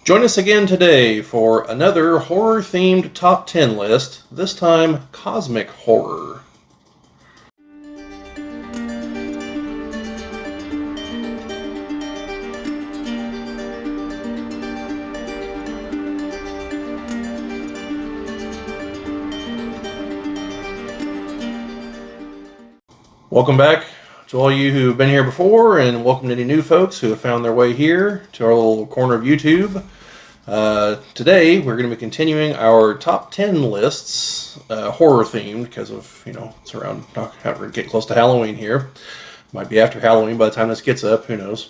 Join us again today for another horror-themed top 10 list, this time cosmic horror. Welcome back to all you who have been here before, and welcome to any new folks who have found their way here to our little corner of YouTube. Today, we're going to be continuing our top 10 lists, horror-themed, because of, it's around, we're getting close to Halloween here. Might be after Halloween by the time this gets up, who knows.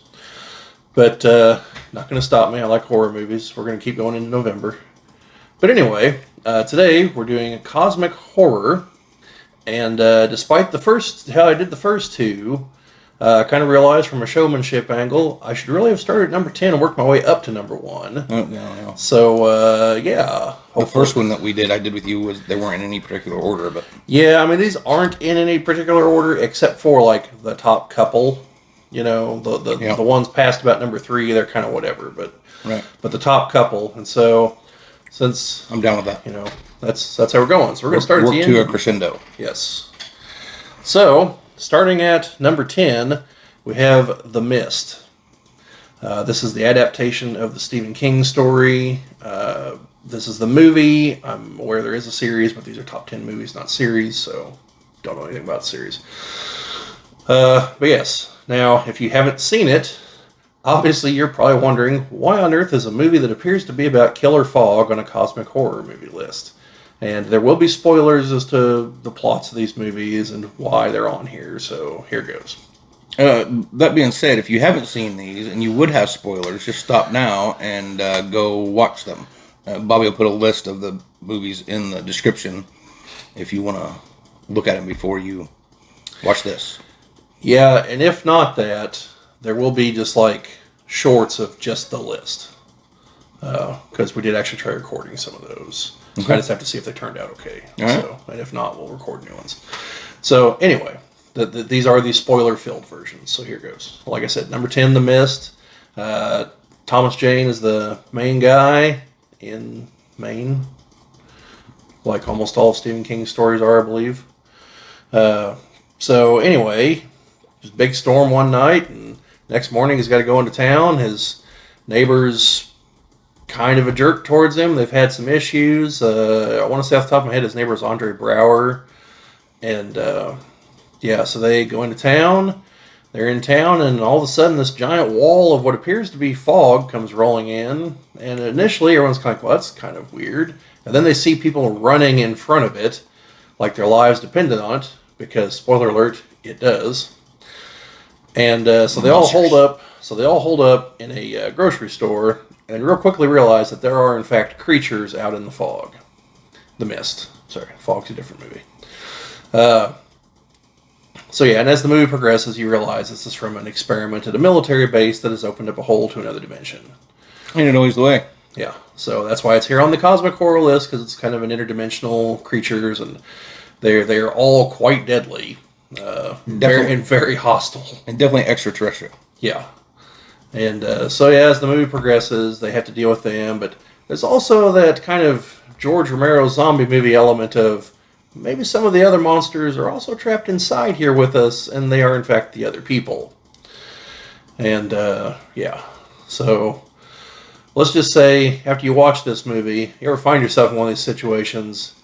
But not going to stop me. I like horror movies. We're going to keep going into November. But anyway, today we're doing cosmic horror. And despite how I did the first two, I kind of realized from a showmanship angle, I should really have started at number 10 and worked my way up to number 1. Oh, no. So, yeah. The first one that I did with you, was they weren't in any particular order, but... Yeah, I mean, these aren't in any particular order, except for, like, the top couple. The ones past about number 3, they're kind of whatever, but the top couple. And so, since... I'm down with that. That's how we're going. So we're going to start at the end. Work to a crescendo. Yes. So, starting at number 10, we have The Mist. This is the adaptation of the Stephen King story. This is the movie. I'm aware there is a series, but these are top 10 movies, not series, so don't know anything about the series. But yes, now, if you haven't seen it, obviously you're probably wondering, why on earth is a movie that appears to be about killer fog on a cosmic horror movie list? And there will be spoilers as to the plots of these movies and why they're on here, so here goes. That being said, if you haven't seen these and you would have spoilers, just stop now and go watch them. Bobby will put a list of the movies in the description if you want to look at them before you watch this. Yeah, and if not that, there will be just like shorts of just the list. Because we did actually try recording some of those. Okay. I just have to see if they turned out okay. Right. So, and if not, we'll record new ones. So anyway, these are the spoiler-filled versions. So here goes. Like I said, number 10, The Mist. Thomas Jane is the main guy in Maine. Like almost all of Stephen King's stories are, I believe. So anyway, there's a big storm one night, and next morning he's got to go into town. His neighbor's kind of a jerk towards him. They've had some issues. I want to say off the top of my head, his neighbor is Andre Brower. And, so they go into town. They're in town, and all of a sudden this giant wall of what appears to be fog comes rolling in. And initially everyone's kind of like, well, that's kind of weird. And then they see people running in front of it, like their lives depended on it, because, spoiler alert, it does. And so they all hold up. So they all hold up in a grocery store, and real quickly realize that there are, in fact, creatures out in the fog. The Mist. Sorry, Fog's a different movie. And as the movie progresses, you realize this is from an experiment at a military base that has opened up a hole to another dimension. Ain't always the way. Yeah, so that's why it's here on the cosmic horror list, because it's kind of an interdimensional creatures, and they're all quite deadly, very hostile, and definitely extraterrestrial. Yeah. And as the movie progresses, they have to deal with them. But there's also that kind of George Romero zombie movie element of maybe some of the other monsters are also trapped inside here with us, and they are, in fact, the other people. And, So, let's just say, after you watch this movie, you ever find yourself in one of these situations,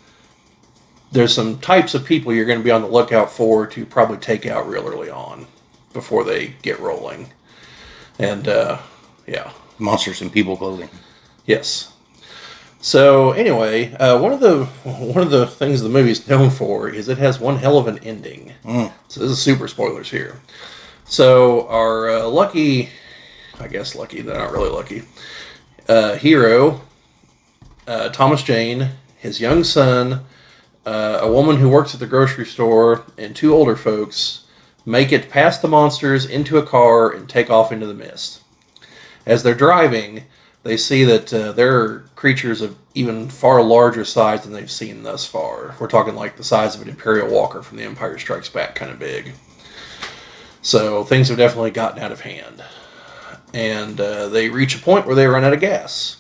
there's some types of people you're going to be on the lookout for to probably take out real early on before they get rolling. And, Monsters in people clothing. Yes. So, anyway, one of the things the movie's known for is it has one hell of an ending. So this is super spoilers here. So, our lucky, they're not really lucky, hero, Thomas Jane, his young son, a woman who works at the grocery store, and 2 older folks make it past the monsters into a car and take off into the mist. As they're driving, they see that there are creatures of even far larger size than they've seen thus far. We're talking like the size of an Imperial Walker from The Empire Strikes Back, kind of big. So things have definitely gotten out of hand. And they reach a point where they run out of gas.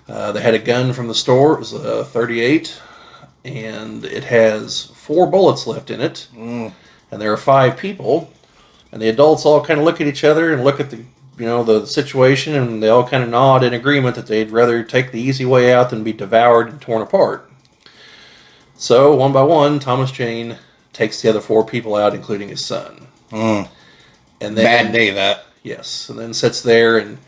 They had a gun from the store. It was a 38, and it has 4 bullets left in it. Mm. And there are 5 people, and the adults all kind of look at each other and look at the situation, and they all kind of nod in agreement that they'd rather take the easy way out than be devoured and torn apart. So one by one, Thomas Jane takes the other 4 people out, including his son. Mm. And then, Bad day, that. yes, and then sits there and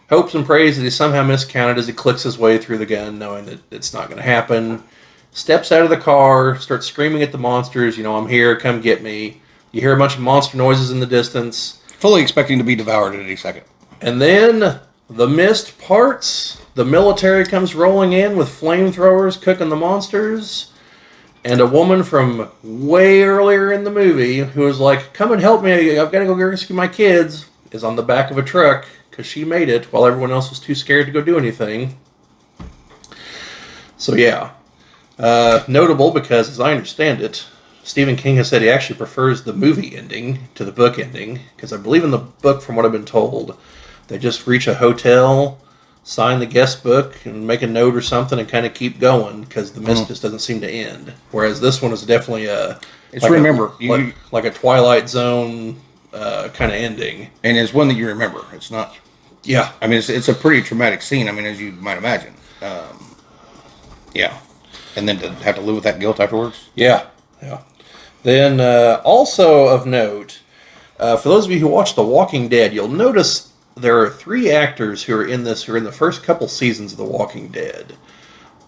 hopes and prays that he somehow miscounted as he clicks his way through the gun, knowing that it's not going to happen. Steps out of the car, starts screaming at the monsters, I'm here, come get me. You hear a bunch of monster noises in the distance. Fully expecting to be devoured at any second. And then the mist parts. The military comes rolling in with flamethrowers cooking the monsters. And a woman from way earlier in the movie who was like, come and help me, I've got to go rescue my kids, is on the back of a truck because she made it while everyone else was too scared to go do anything. So yeah. Notable because, as I understand it, Stephen King has said he actually prefers the movie ending to the book ending, because I believe in the book, from what I've been told, they just reach a hotel, sign the guest book, and make a note or something and kind of keep going, because the mist just doesn't seem to end. Whereas this one is definitely like a Twilight Zone kind of ending. And it's one that you remember. It's not... Yeah. I mean, it's a pretty traumatic scene, as you might imagine. Yeah. And then to have to live with that guilt afterwards? Yeah. Then, also of note, for those of you who watch The Walking Dead, you'll notice there are 3 actors who are in this, who are in the first couple seasons of The Walking Dead.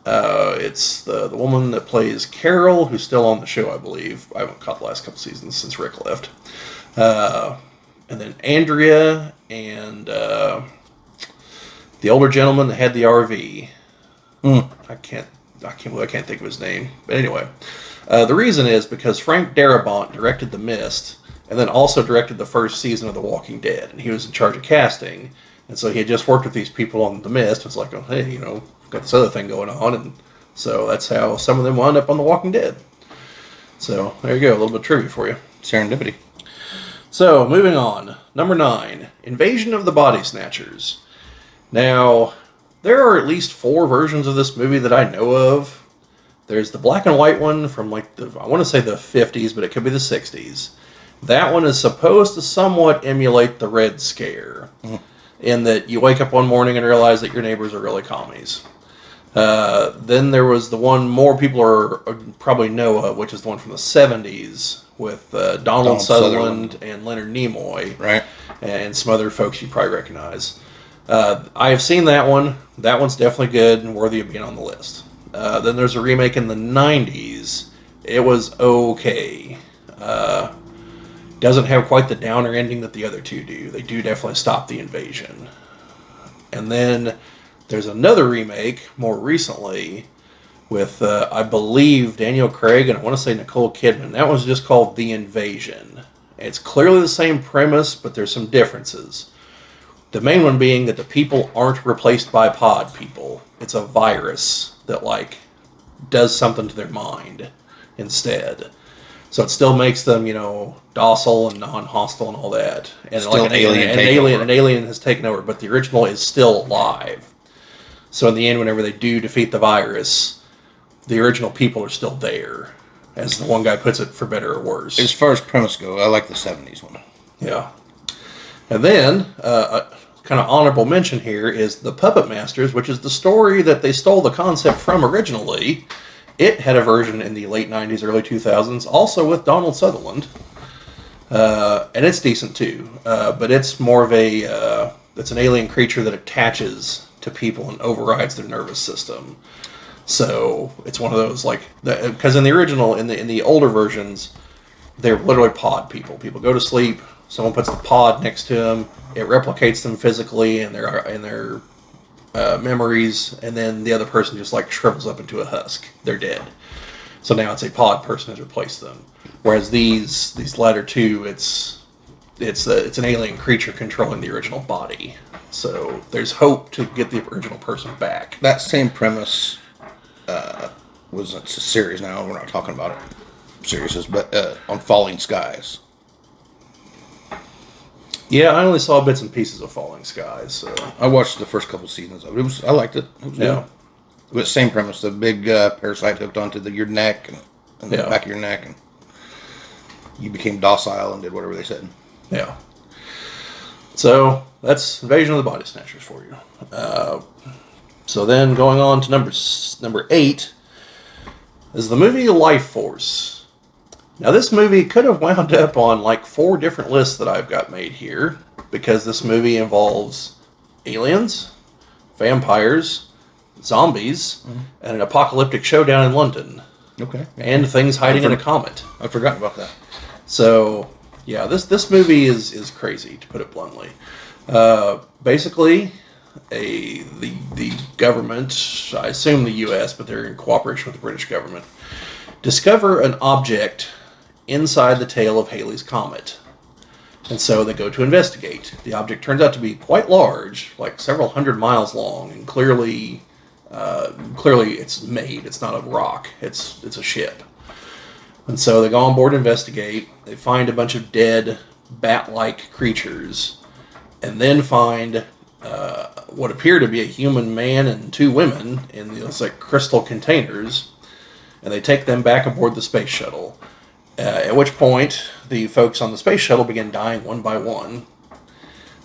It's the woman that plays Carol, who's still on the show, I believe. I haven't caught the last couple seasons since Rick left. And then Andrea and the older gentleman that had the RV. I can't think of his name. But anyway, the reason is because Frank Darabont directed The Mist, and then also directed the first season of The Walking Dead, and he was in charge of casting. And so he had just worked with these people on The Mist. It's like, oh, hey, got this other thing going on, and so that's how some of them wound up on The Walking Dead. So there you go, a little bit of trivia for you. Serendipity. So moving on, number 9, Invasion of the Body Snatchers. Now, there are at least 4 versions of this movie that I know of. There's the black and white one from I want to say the 50s, but it could be the 60s. That one is supposed to somewhat emulate the Red Scare, in that you wake up one morning and realize that your neighbors are really commies. Then there was the one more people probably know of, which is the one from the 70s with Donald Sutherland and Leonard Nimoy, right, and some other folks you probably recognize. I have seen that one. That one's definitely good and worthy of being on the list. Then there's a remake in the 90s. It was okay. Doesn't have quite the downer ending that the other 2 do. They do definitely stop the invasion. And then there's another remake more recently with, I believe, Daniel Craig and I want to say Nicole Kidman. That one's just called The Invasion. It's clearly the same premise, but there's some differences. The main one being that the people aren't replaced by pod people. It's a virus that, does something to their mind instead. So it still makes them, docile and non-hostile and all that. And still an alien has taken over, but the original is still alive. So in the end, whenever they do defeat the virus, the original people are still there. As the one guy puts it, for better or worse. As far as premise go, I like the 70s one. Yeah. And then, kind of honorable mention here is The Puppet Masters, which is the story that they stole the concept from originally. It had a version in the late 90s, early 2000s, also with Donald Sutherland. And it's decent too. But it's more of it's an alien creature that attaches to people and overrides their nervous system. So it's one of those, because in the original, in the older versions, they're literally pod people. People go to sleep, someone puts the pod next to them, it replicates them physically and their memories, and then the other person just shrivels up into a husk. They're dead. So now it's a pod person has replaced them. Whereas these latter 2, it's an alien creature controlling the original body. So there's hope to get the original person back. That same premise it's a series now. We're not talking about it. Series, but on Falling Skies. Yeah, I only saw bits and pieces of Falling Skies. So I watched the first couple seasons of it. I liked it. It was yeah, good. It was the same premise: the big parasite hooked onto your neck and the yeah, back of your neck, and you became docile and did whatever they said. yeah. So that's Invasion of the Body Snatchers for you. So then going on to number 8 is the movie Life Force. Now this movie could have wound up on like 4 different lists that I've got made here because this movie involves aliens, vampires, zombies, and an apocalyptic showdown in London, Okay. and things hiding in a comet. I forgot about that. So yeah, this movie is crazy, to put it bluntly. Basically, the government, I assume the U.S., but they're in cooperation with the British government, discover an object inside the tail of Halley's Comet. And so they go to investigate. The object turns out to be quite large, like several hundred miles long, and clearly it's made. It's not a rock. It's a ship. And so they go on board to investigate. They find a bunch of dead bat-like creatures, and then find what appear to be a human man and 2 women in these like crystal containers, and they take them back aboard the space shuttle. At which point, the folks on the space shuttle begin dying one by one.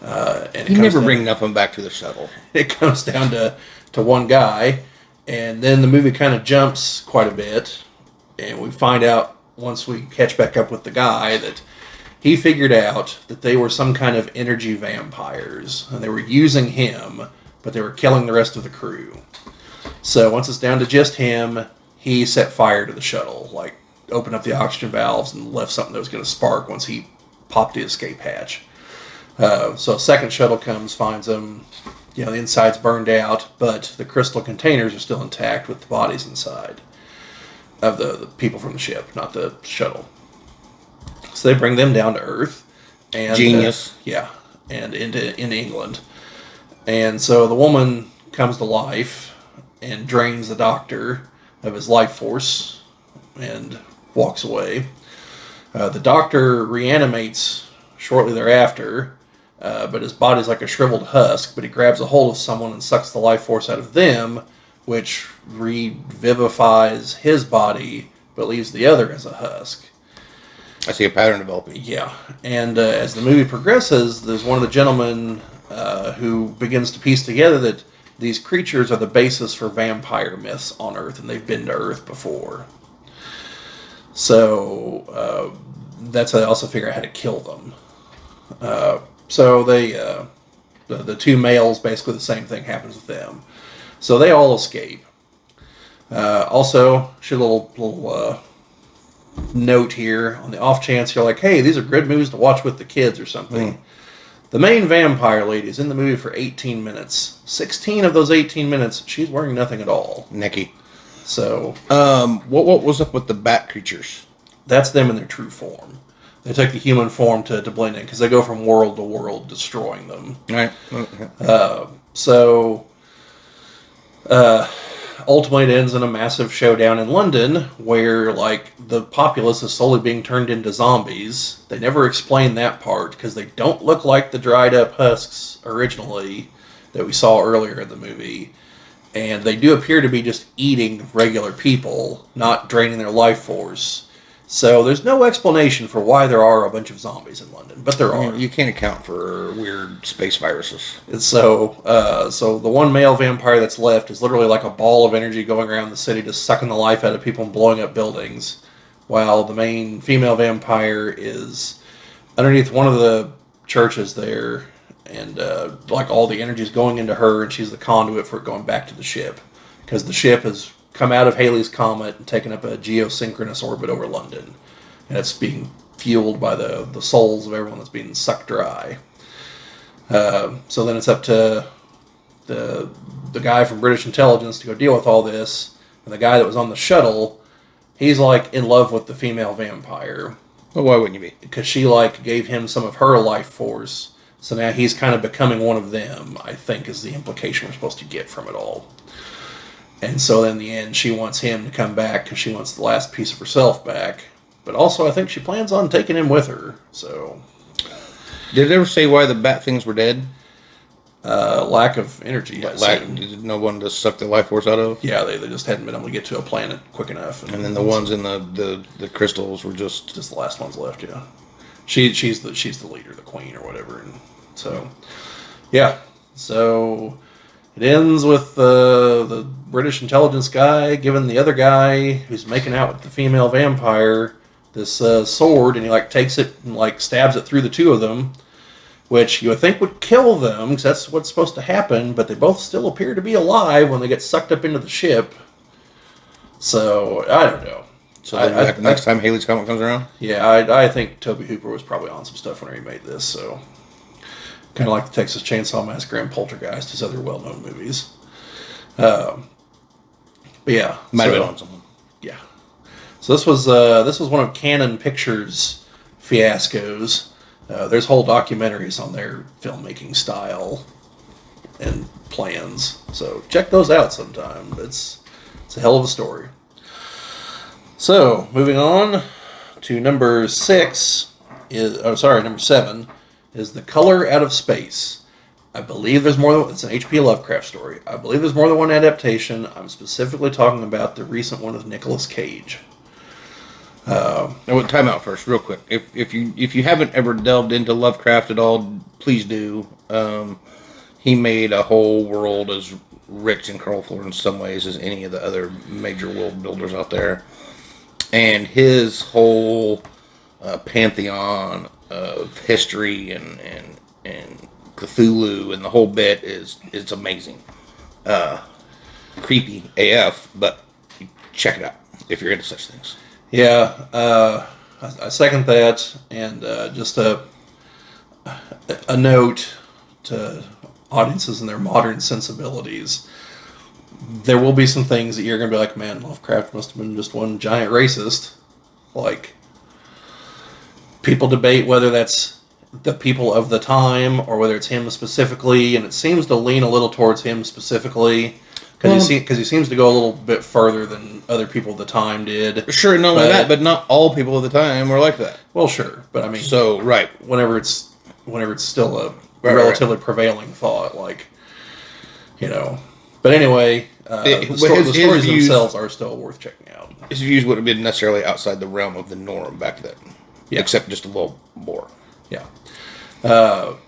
And You never bring nothing back to the shuttle. It comes down to one guy, and then the movie kind of jumps quite a bit, and we find out once we catch back up with the guy that he figured out that they were some kind of energy vampires, and they were using him, but they were killing the rest of the crew. So once it's down to just him, he set fire to the shuttle, like opened up the oxygen valves and left something that was going to spark once he popped the escape hatch. So a second shuttle comes, finds them. The inside's burned out, but the crystal containers are still intact with the bodies inside of the people from the ship, not the shuttle. So they bring them down to Earth. And Genius. And into England. And so the woman comes to life and drains the doctor of his life force and walks away. The doctor reanimates shortly thereafter, but his body's like a shriveled husk, but he grabs a hold of someone and sucks the life force out of them, which revivifies his body, but leaves the other as a husk. I see a pattern developing. Yeah, and as the movie progresses, there's one of the gentlemen who begins to piece together that these creatures are the basis for vampire myths on Earth, and they've been to Earth before. So that's how they also figure out how to kill them. So they, the 2 males, basically the same thing happens with them. So they all escape. Also, should a little note here on the off chance you're like, hey, these are good movies to watch with the kids or something. The main vampire lady is in the movie for 18 minutes. 16 of those 18 minutes, she's wearing nothing at all. Nicky. So, what was up with the bat creatures? that's them in their true form. They take the human form to blend in because they go from world to world destroying them. Right. So, ultimately, it ends in a massive showdown in London where, like, the populace is slowly being turned into zombies. They never explain that part because they don't look like the dried up husks originally that we saw earlier in the movie. And they do appear to be just eating regular people, not draining their life force. So there's no explanation for why there are a bunch of zombies in London, but there are. You can't account for weird space viruses. And so the one male vampire that's left is literally like a ball of energy going around the city, just sucking the life out of people and blowing up buildings, while the main female vampire is underneath one of the churches there, and like all the energy is going into her, and she's the conduit for it going back to the ship, because the ship has come out of Halley's Comet and taken up a geosynchronous orbit over London, and it's being fueled by the souls of everyone that's being sucked dry. So then it's up to the guy from British intelligence to go deal with all this, and the guy that was on the shuttle, he's like in love with the female vampire. Well, why wouldn't you be? Because she like gave him some of her life force, so now he's kind of becoming one of them, I think is the implication we're supposed to get from it all. And so in the end, she wants him to come back because she wants the last piece of herself back. But also, I think she plans on taking him with her. So, Did it ever say why the bat things were dead? Lack of energy. Did no one to suck the life force out of? Yeah, they just hadn't been able to get to a planet quick enough. And then the ones in the crystals were just the last ones left. Yeah, she's the leader, the queen or whatever, and so yeah. So it ends with the British intelligence guy giving the other guy who's making out with the female vampire this sword, and he like takes it and like stabs it through the two of them, which you would think would kill them because that's what's supposed to happen, but they both still appear to be alive when they get sucked up into the ship. So I don't know. So next time Haley's Comet comes around? Yeah, I think Toby Hooper was probably on some stuff when he made this, so kind of like the Texas Chainsaw Massacre and Poltergeist, his other well-known movies. But yeah, might have been on something. Yeah. So this was one of Canon Pictures' fiascos. There's whole documentaries on their filmmaking style and plans, so check those out sometime. It's a hell of a story. So moving on to number 7 is The Color Out of Space. I believe there's more than it's an H.P. Lovecraft story. I believe there's more than one adaptation. I'm specifically talking about the recent one with Nicolas Cage. Time out first, real quick. If you haven't ever delved into Lovecraft at all, please do. He made a whole world as rich and colorful in some ways as any of the other major world builders out there, and his whole pantheon of history and Cthulhu and the whole bit is amazing. Creepy AF, but check it out if you're into such things. Yeah, I second that, and just a note to audiences and their modern sensibilities. There will be some things that you're going to be like, man, Lovecraft must have been just one giant racist. Like, people debate whether that's the people of the time or whether it's him specifically, and it seems to lean a little towards him specifically. Because he seems to go a little bit further than other people of the time did. Sure, not only that, but not all people of the time were like that. Well, sure, but I mean, so right, whenever it's still a relatively prevailing thought, like, you know. But anyway, the stories themselves are still worth checking out. His views wouldn't have been necessarily outside the realm of the norm back then, except just a little more. Yeah. But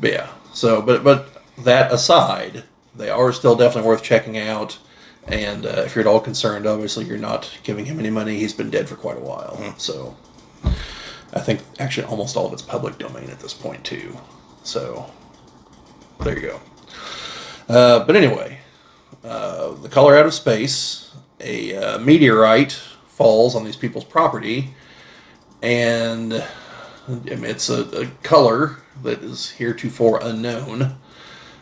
yeah. So, but that aside, they are still definitely worth checking out. And if you're at all concerned, obviously you're not giving him any money. He's been dead for quite a while. Mm. So I think actually almost all of it's public domain at this point too. So there you go. But anyway, The Color Out of Space, a meteorite falls on these people's property, and it's a color that is heretofore unknown.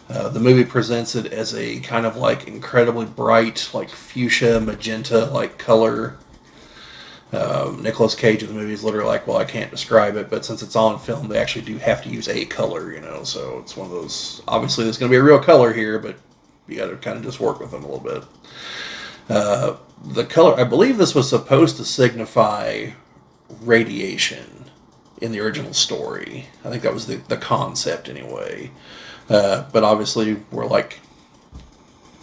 The movie presents it as a kind of like incredibly bright, like fuchsia, magenta like color. Nicolas Cage in the movie is literally like, well, I can't describe it, but since it's on film, they actually do have to use a color, you know, so it's one of those, obviously there's going to be a real color here, but you got to kind of just work with them a little bit. The color, I believe this was supposed to signify radiation in the original story. I think that was the concept anyway. But obviously we're like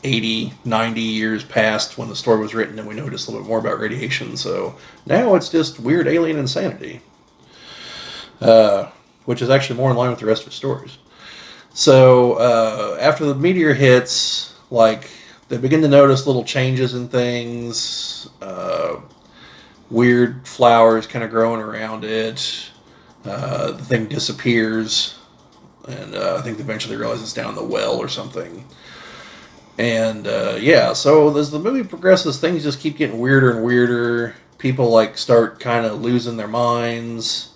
80, 90 years past when the story was written, and we know just a little bit more about radiation. So now it's just weird alien insanity, which is actually more in line with the rest of the stories. So after the meteor hits, like, they begin to notice little changes in things, weird flowers kind of growing around it. The thing disappears, and I think eventually they realize it's down in the well or something. And so as the movie progresses, things just keep getting weirder and weirder. People like start kind of losing their minds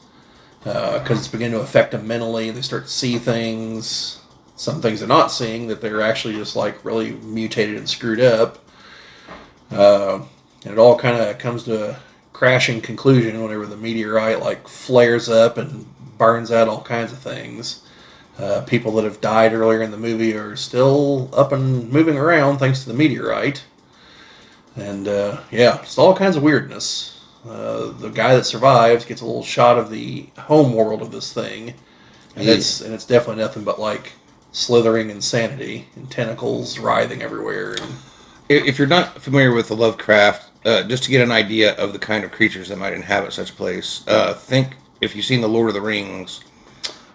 because it's beginning to affect them mentally. They start to see things, some things they're not seeing, that they're actually just like really mutated and screwed up. And it all kind of comes to a crashing conclusion whenever the meteorite like flares up and burns out all kinds of things. People that have died earlier in the movie are still up and moving around thanks to the meteorite. And, it's all kinds of weirdness. the guy that survives gets a little shot of the home world of this thing, and it's definitely nothing but like slithering insanity and tentacles writhing everywhere. And If you're not familiar with the Lovecraft, just to get an idea of the kind of creatures that might inhabit such a place, think if you've seen the Lord of the Rings,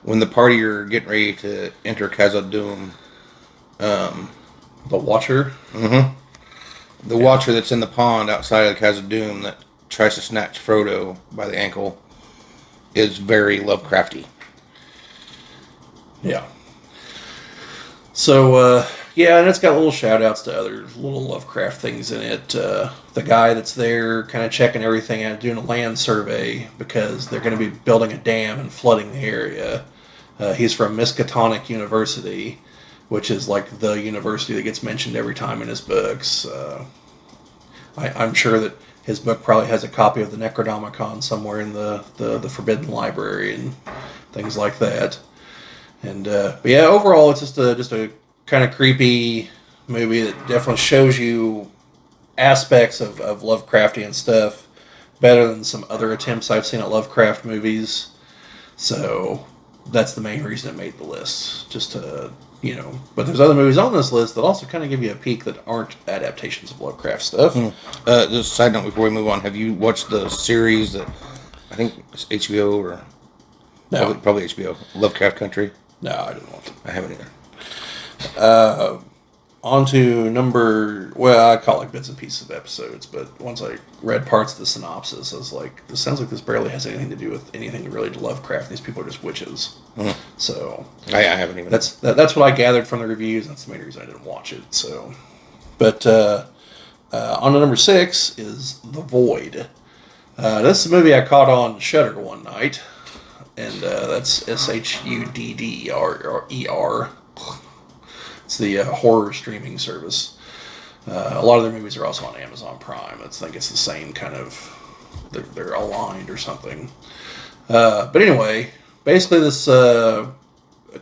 when the party are getting ready to enter Khazad-dûm, the Watcher, the Watcher that's in the pond outside of Khazad-dûm that tries to snatch Frodo by the ankle is very Lovecrafty. yeah. So, yeah, and it's got little shout outs to other little Lovecraft things in it. The guy that's there kind of checking everything out, doing a land survey because they're going to be building a dam and flooding the area. He's from Miskatonic University, which is like the university that gets mentioned every time in his books. I'm sure that his book probably has a copy of the Necronomicon somewhere in the Forbidden Library and things like that. And but yeah, overall, it's just a kind of creepy movie that definitely shows you aspects of Lovecraftian stuff better than some other attempts I've seen at Lovecraft movies. So that's the main reason it made the list. Just to but there's other movies on this list that also kind of give you a peek that aren't adaptations of Lovecraft stuff. Just a side note before we move on, have you watched the series that I think it's HBO or No, probably HBO, Lovecraft Country? no, I didn't want to. I haven't either. On to I call it like bits and pieces of episodes, but once I read parts of the synopsis, I was like, this sounds like this barely has anything to do with anything related to Lovecraft. These people are just witches. So I haven't even. that's what I gathered from the reviews. That's the main reason I didn't watch it. So, but on to number 6 is The Void. This is a movie I caught on Shudder one night, and that's SHUDDER. It's the horror streaming service. A lot of their movies are also on Amazon Prime. I think it's the same kind of... They're aligned or something. But anyway, basically this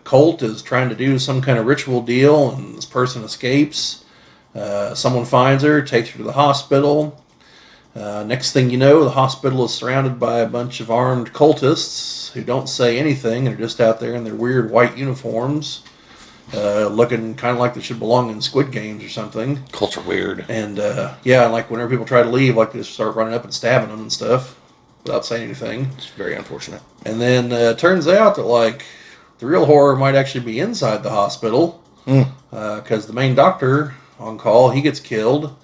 cult is trying to do some kind of ritual deal, and this person escapes. Someone finds her, takes her to the hospital. Next thing you know, the hospital is surrounded by a bunch of armed cultists who don't say anything and are just out there in their weird white uniforms. Looking kind of like they should belong in Squid Games or something. Cults are weird. And yeah, like whenever people try to leave, like they just start running up and stabbing them and stuff without saying anything. It's very unfortunate. And then it turns out that like the real horror might actually be inside the hospital because the main doctor on call, he gets killed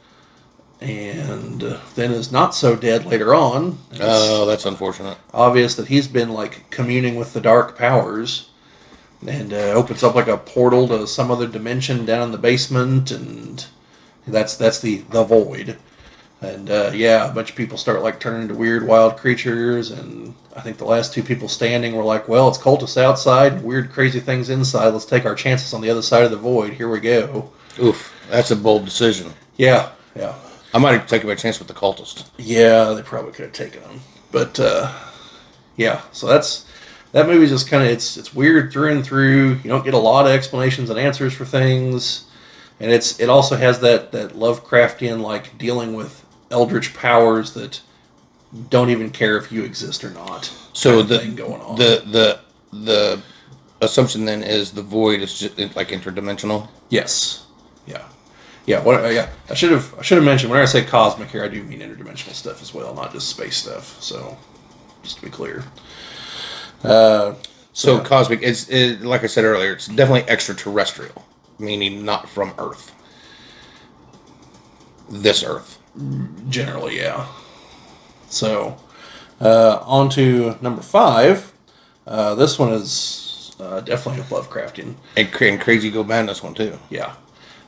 and then is not so dead later on. Oh, that's unfortunate. Obvious that he's been like communing with the dark powers. And opens up like a portal to some other dimension down in the basement, and that's the void. And yeah, a bunch of people start like turning into weird wild creatures, and I think the last 2 people standing were like, well, it's cultists outside and weird crazy things inside. Let's take our chances on the other side of the void. Here we go. Oof, that's a bold decision. Yeah. I might have taken my chance with the cultist. Yeah, they probably could have taken them. But yeah, so that movie's just kind of, it's weird through and through. You don't get a lot of explanations and answers for things. And it also has that Lovecraftian, like, dealing with eldritch powers that don't even care if you exist or not. So kind of thing going on. the assumption then is the void is just like interdimensional? Yes. Yeah. I should have mentioned, when I say cosmic here, I do mean interdimensional stuff as well, not just space stuff. So, just to be clear. So cosmic is like I said earlier, it's definitely extraterrestrial, meaning not from Earth. This Earth. Generally, yeah. So, on to number 5. This one is definitely a Lovecraftian. And Crazy Go Madness one too. Yeah.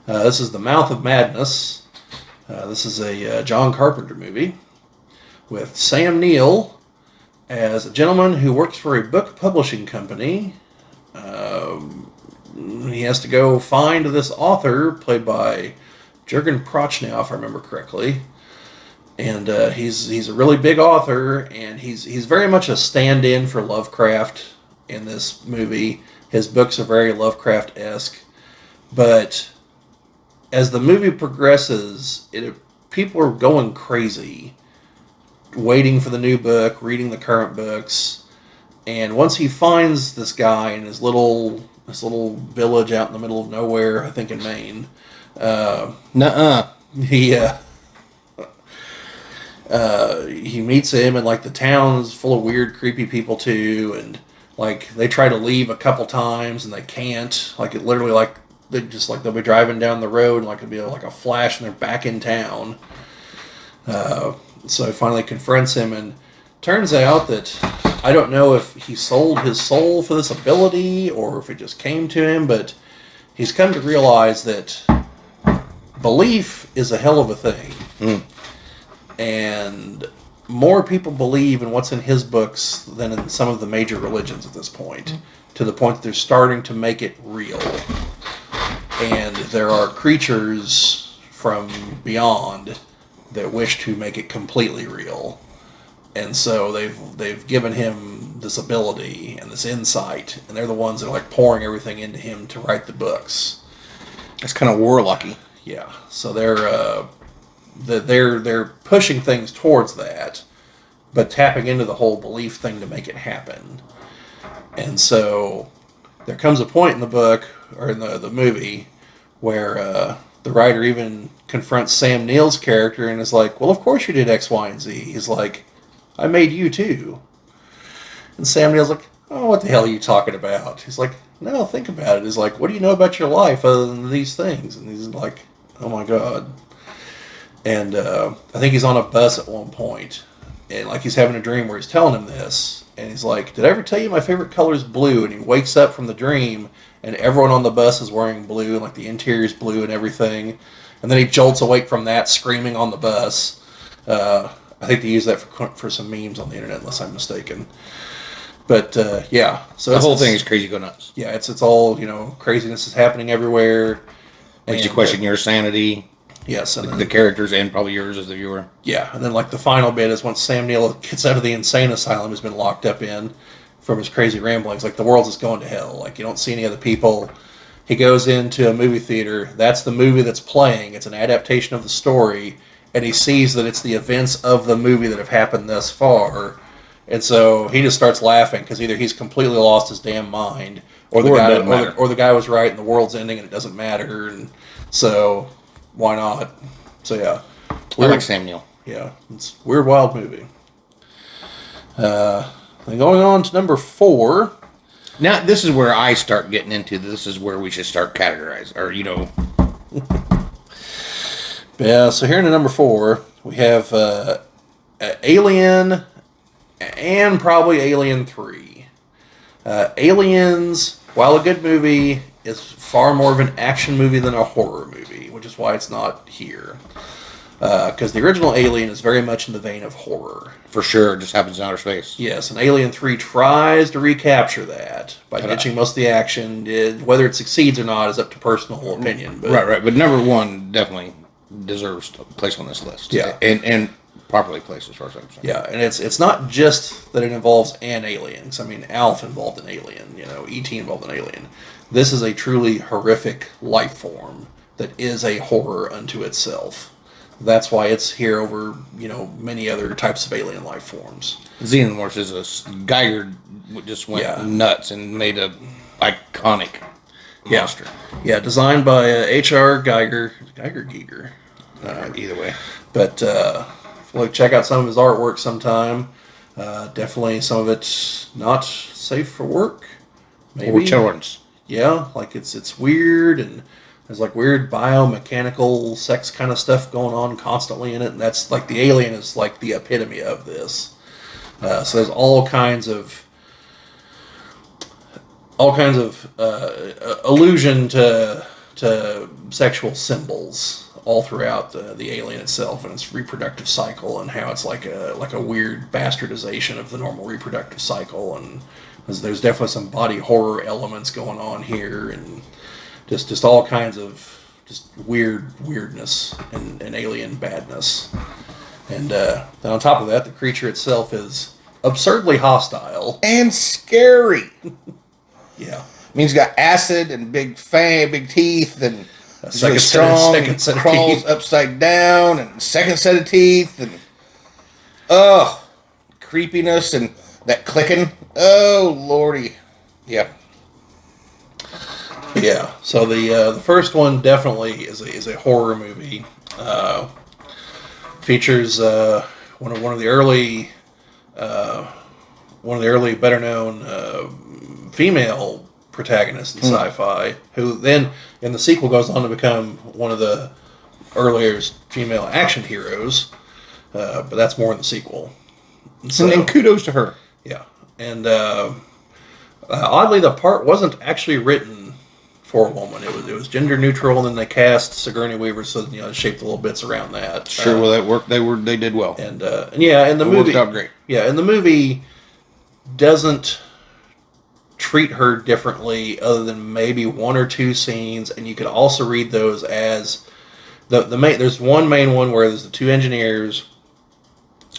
This is The Mouth of Madness. This is a John Carpenter movie with Sam Neill as a gentleman who works for a book publishing company. He has to go find this author, played by Jürgen Prochnow, if I remember correctly. And he's a really big author, and he's very much a stand-in for Lovecraft in this movie. His books are very Lovecraft-esque. But as the movie progresses, people are going crazy waiting for the new book, reading the current books, and once he finds this guy in his little village out in the middle of nowhere, I think in Maine, Nuh-uh. he meets him, and like the town is full of weird, creepy people too, and like they try to leave a couple times and they can't. Like it literally, like they'll be driving down the road and like it'll be like a flash and they're back in town. So he finally confronts him, and turns out that I don't know if he sold his soul for this ability or if it just came to him, but he's come to realize that belief is a hell of a thing. Mm. And more people believe in what's in his books than in some of the major religions at this point, to the point that they're starting to make it real. And there are creatures from beyond that wish to make it completely real. And so they've given him this ability and this insight, and they're the ones that are like pouring everything into him to write the books. That's kind of warlocky. Yeah, so they're pushing things towards that, but tapping into the whole belief thing to make it happen. And so there comes a point in the book, or in the movie, where the writer even confronts Sam Neill's character and is like, well, of course you did X, Y, and Z. He's like, I made you too. And Sam Neill's like, oh, what the hell are you talking about? He's like, no, think about it. He's like, what do you know about your life other than these things? And he's like, oh my God. And I think he's on a bus at one point, and like he's having a dream where he's telling him this, and he's like, did I ever tell you my favorite color is blue? And he wakes up from the dream, and everyone on the bus is wearing blue, and like the interior is blue and everything. And then he jolts awake from that, screaming on the bus. I think they use that for some memes on the internet, unless I'm mistaken. But yeah, so the whole thing is crazy go nuts. Yeah, it's all, craziness is happening everywhere. Makes you question your sanity. Yes, and the characters, and probably yours as the viewer. Yeah, and then like the final bit is once Sam Neill gets out of the insane asylum he's been locked up in from his crazy ramblings. Like the world's just going to hell. Like you don't see any other people. He goes into a movie theater. That's the movie that's playing. It's an adaptation of the story, and he sees that it's the events of the movie that have happened thus far. And so he just starts laughing because either he's completely lost his damn mind, or the guy was right and the world's ending and it doesn't matter. And so why not? So yeah, I like Sam Neill. Yeah, it's a weird, wild movie. Then going on to number 4. Now this is where I start getting into. This is where we should start categorizing, or Yeah. So here in number 4 we have Alien. And probably Alien 3. Aliens, while a good movie, is far more of an action movie than a horror movie, which is why it's not here. Because the original Alien is very much in the vein of horror. For sure, it just happens in outer space. Yes, and Alien 3 tries to recapture that by ditching most of the action. Whether it succeeds or not is up to personal opinion. But, right. But number 1 definitely deserves a place on this list. Yeah. And properly placed as far as I'm concerned. Yeah, and it's not just that it involves an alien. I mean, Alf involved an alien, E.T. involved an alien. This is a truly horrific life form that is a horror unto itself. That's why it's here over, many other types of alien life forms. Xenomorph is a Geiger just went nuts and made a iconic monster. Yeah, designed by H.R. Geiger. Giger. Either way. But check out some of his artwork sometime. Definitely some of it's not safe for work. Maybe. Or children's. Yeah, like it's weird, and there's like weird biomechanical sex kind of stuff going on constantly in it, and that's like the alien is like the epitome of this. So there's all kinds of allusion to sexual symbols all throughout the alien itself and its reproductive cycle, and how it's like a weird bastardization of the normal reproductive cycle, and there's definitely some body horror elements going on here, and just all kinds of just weirdness and alien badness. And then on top of that, the creature itself is absurdly hostile and scary. Yeah, means he's got acid and big teeth, and second really strong. Set of crawls teeth. Upside down, and second set of teeth, and Oh, creepiness and that clicking. Oh, lordy. Yeah. Yeah. So the first one definitely is a horror movie. Features one of the early better known female protagonists in sci-fi, who then in the sequel goes on to become one of the earliest female action heroes. But that's more in the sequel. So, And kudos to her. yeah, and oddly, the part wasn't actually written for a woman. It was gender neutral, and then they cast Sigourney Weaver, so shaped the little bits around that. Sure, well, that worked. They did well. And yeah, and the It movie worked out great. Yeah, and the movie doesn't treat her differently, other than maybe one or two scenes, and you could also read those as the main. There's one main one where there's the two engineers.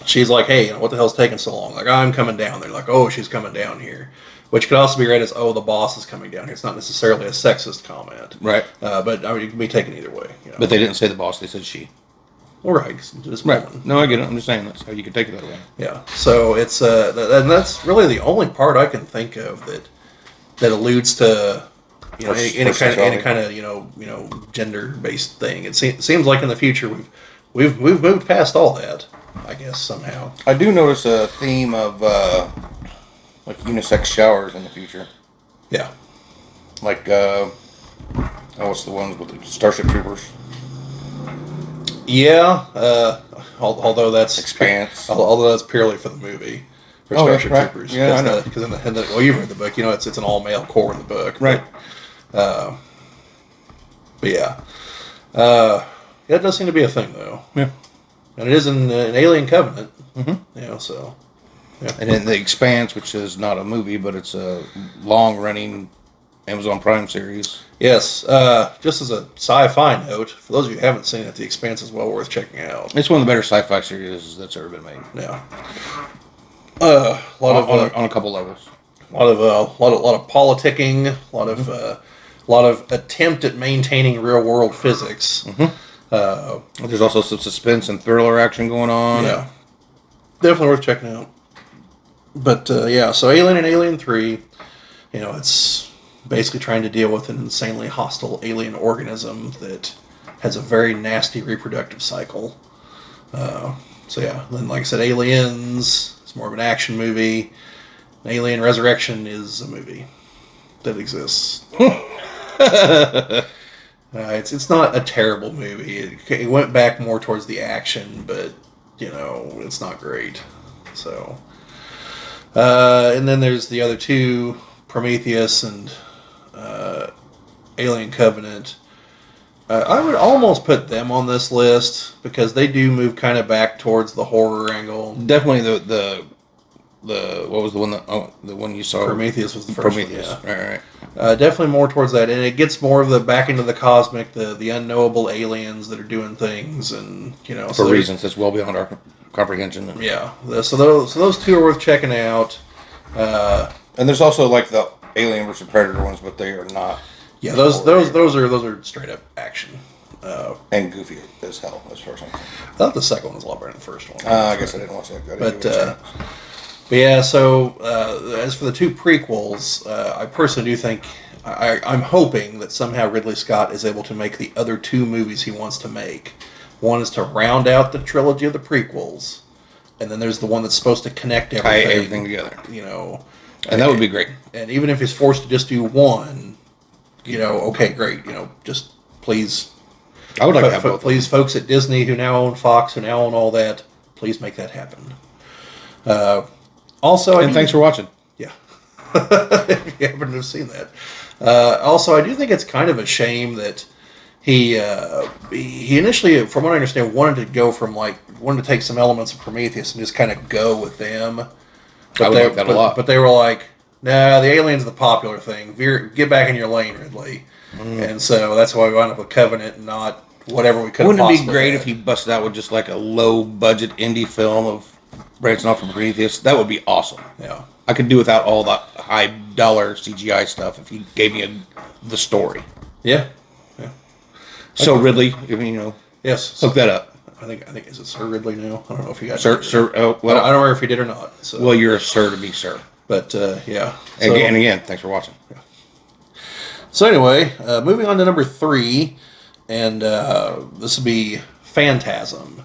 She's like, hey, what the hell's taking so long? Like, I'm coming down. They're like, oh, she's coming down here. Which could also be read as, oh, the boss is coming down here. It's not necessarily a sexist comment. Right. But I mean, it can be taken either way. But they didn't say the boss. They said she. Well, right. Just Right. woman. No, I get it. I'm just saying that's how you could take it that way. Yeah. So it's, and that's really the only part I can think of that alludes to, any kind of gender-based thing. It seems like in the future we've moved past all that, I guess, somehow. I do notice a theme of like unisex showers in the future. Yeah. Like, what's the ones with the Starship Troopers? Yeah. Although that's Expanse. Although that's purely for the movie. For Oh, Starship right. Troopers. Yeah, I know. Because well, you've read the book. It's an all-male core in the book. Right. But yeah. That does seem to be a thing, though. Yeah. And it is an Alien Covenant. Mm-hmm. So. Yeah. And then The Expanse, which is not a movie, but it's a long-running Amazon Prime series. Yes. Just as a sci-fi note, for those of you who haven't seen it, The Expanse is well worth checking out. It's one of the better sci-fi series that's ever been made. Yeah. On a couple levels. A lot of politicking, a lot of attempt at maintaining real world physics. Mm-hmm. There's also some suspense and thriller action going on. Yeah, definitely worth checking out. But yeah, so Alien and Alien 3, it's basically trying to deal with an insanely hostile alien organism that has a very nasty reproductive cycle. So yeah, then like I said, Aliens is more of an action movie. Alien Resurrection is a movie that exists. It's not a terrible movie. It went back more towards the action, but it's not great. So, and then there's the other two, Prometheus and Alien Covenant. I would almost put them on this list because they do move kind of back towards the horror angle. Definitely the what was the one the one you saw? Prometheus was the first Prometheus. one. Yeah. All right. Definitely more towards that, and it gets more of the back into the cosmic, the unknowable aliens that are doing things, and for reasons that's well beyond our comprehension. Yeah. So those two are worth checking out. And there's also like the Alien versus Predator ones, but they are not. Yeah, those are straight up action. And goofy as hell as far as I'm concerned. I thought the second one was a lot better than the first one. I guess I didn't watch that. But yeah, so as for the two prequels, I personally do think I'm hoping that somehow Ridley Scott is able to make the other two movies he wants to make. One is to round out the trilogy of the prequels, and then there's the one that's supposed to connect everything. Tie everything together. And that would be great. And even if he's forced to just do one, okay, great. Just please. I would like to have both. Please, folks at Disney who now own Fox, who now own all that, please make that happen. Also, thanks for watching. Yeah, if you happen to have seen that. Also, I do think it's kind of a shame that he initially, from what I understand, wanted to take some elements of Prometheus and just kind of go with them. But I would like that a lot. But they were like, nah, the alien's the popular thing. Get back in your lane, Ridley. And so that's why we wound up with Covenant and not whatever we could have Wouldn't it be great had. if he busted out with just like a low budget indie film of branching off from Prometheus? That would be awesome. Yeah. I could do without all the high dollar CGI stuff if he gave me the story. Yeah. So Ridley, Yes. hook that up. I think is it Sir Ridley now? I don't know if he got Sir. Oh, I don't well, remember if he did or not. So. well, you're a sir to be sir. But yeah. So, Again, thanks for watching. So anyway, moving on to number 3, and this will be Phantasm.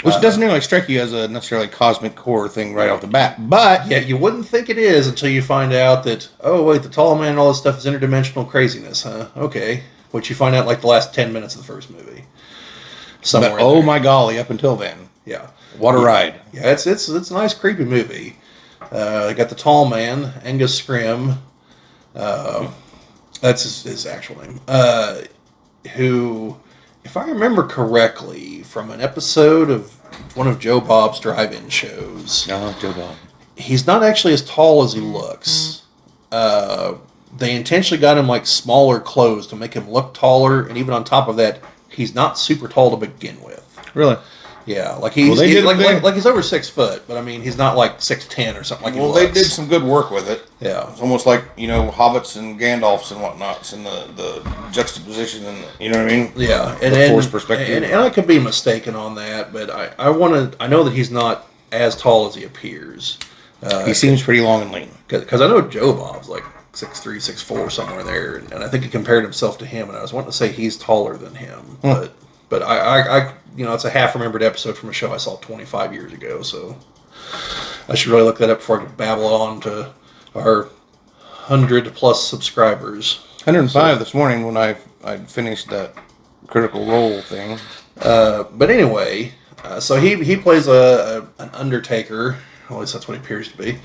Which doesn't really strike you as a necessarily cosmic horror thing right off the bat, but Yeah, you wouldn't think it is until you find out that, oh wait, the tall man and all this stuff is interdimensional craziness, huh? Okay. Which you find out like the last 10 minutes of the first movie. Somewhere. oh my golly, up until then, Yeah. what a ride! Yeah, it's a nice creepy movie. They got the tall man, Angus Scrim. That's his actual name. Who, if I remember correctly, from an episode of one of Joe Bob's drive-in shows, Joe Bob. he's not actually as tall as he looks. They intentionally got him like smaller clothes to make him look taller, and even on top of that, he's not super tall to begin with. Really? Yeah, like he's like he's over 6 foot, but I mean he's not like 6'10" or something like. Well, they did some good work with it. Yeah, It's almost like, hobbits and Gandalfs and whatnots, and the juxtaposition, and you know what I mean. Yeah, the force perspective. and I could be mistaken on that, but I know that he's not as tall as he appears. He seems pretty long and lean. Because I know Joe Bob's like 6'3", 6'4", somewhere there, and I think he compared himself to him, and I was wanting to say he's taller than him, but I it's a half-remembered episode from a show I saw 25 years ago, so I should really look that up before I babble on to our 100-plus subscribers. 105 this morning when I finished that Critical Role thing. But anyway, so he plays an undertaker, at least that's what he appears to be,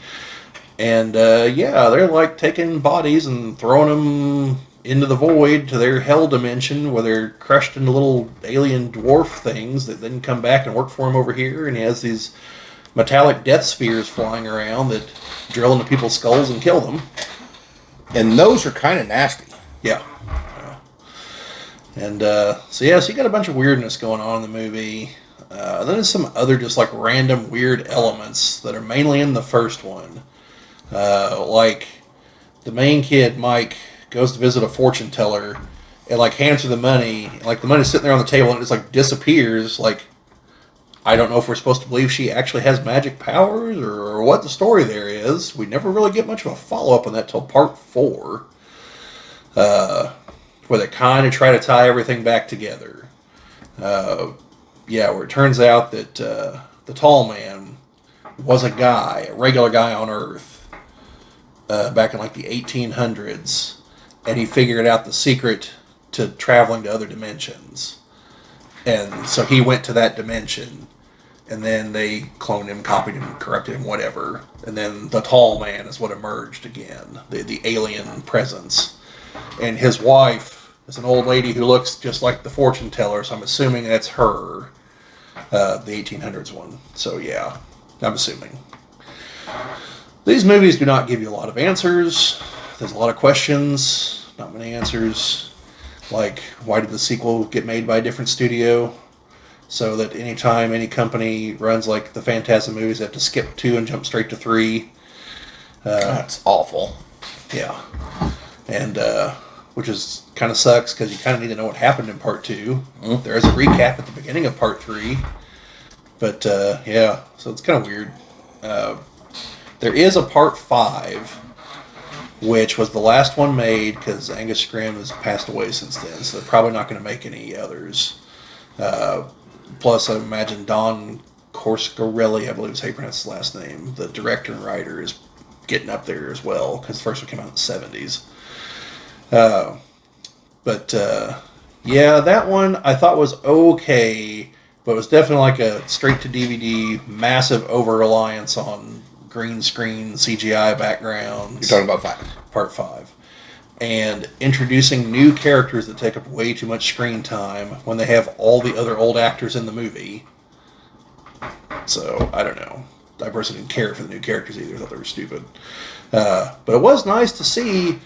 and they're like taking bodies and throwing them into the void to their hell dimension where they're crushed into little alien dwarf things that then come back and work for him over here, and he has these metallic death spheres flying around that drill into people's skulls and kill them. And those are kind of nasty. Yeah. And so you got a bunch of weirdness going on in the movie. Then there's some other just like random weird elements that are mainly in the first one. Like the main kid, Mike, goes to visit a fortune teller and like hands her the money, and like the money's sitting there on the table and it just like disappears. Like, I don't know if we're supposed to believe she actually has magic powers or what the story there is. We never really get much of a follow-up on that till part 4, where they kind of try to tie everything back together. Where it turns out that the tall man was a regular guy on Earth, back in like the 1800s. And he figured out the secret to traveling to other dimensions. And so he went to that dimension. And then they cloned him, copied him, corrupted him, whatever. And then the tall man is what emerged again. The alien presence. And his wife is an old lady who looks just like the fortune teller. So I'm assuming that's her. The 1800s one. So yeah, I'm assuming. These movies do not give you a lot of answers. There's a lot of questions, not many answers. Like, why did the sequel get made by a different studio? So that anytime any company runs like the Phantasm movies, they have to skip 2 and jump straight to 3. That's awful. Yeah. And, which is kind of sucks because you kind of need to know what happened in part 2. Mm-hmm. There is a recap at the beginning of part 3. But, so it's kind of weird. There is a part 5, which was the last one made because Angus Scrim has passed away since then, so they're probably not going to make any others. Plus, I imagine Don Coscarelli, I believe is how you pronounce his last name, the director and writer, is getting up there as well because the first one came out in the 70s. That one I thought was okay, but it was definitely like a straight-to-DVD, massive over-reliance on green screen CGI backgrounds. You're talking about 5. Part 5. And introducing new characters that take up way too much screen time when they have all the other old actors in the movie. So, I don't know. I personally didn't care for the new characters either. I thought they were stupid. But it was nice to see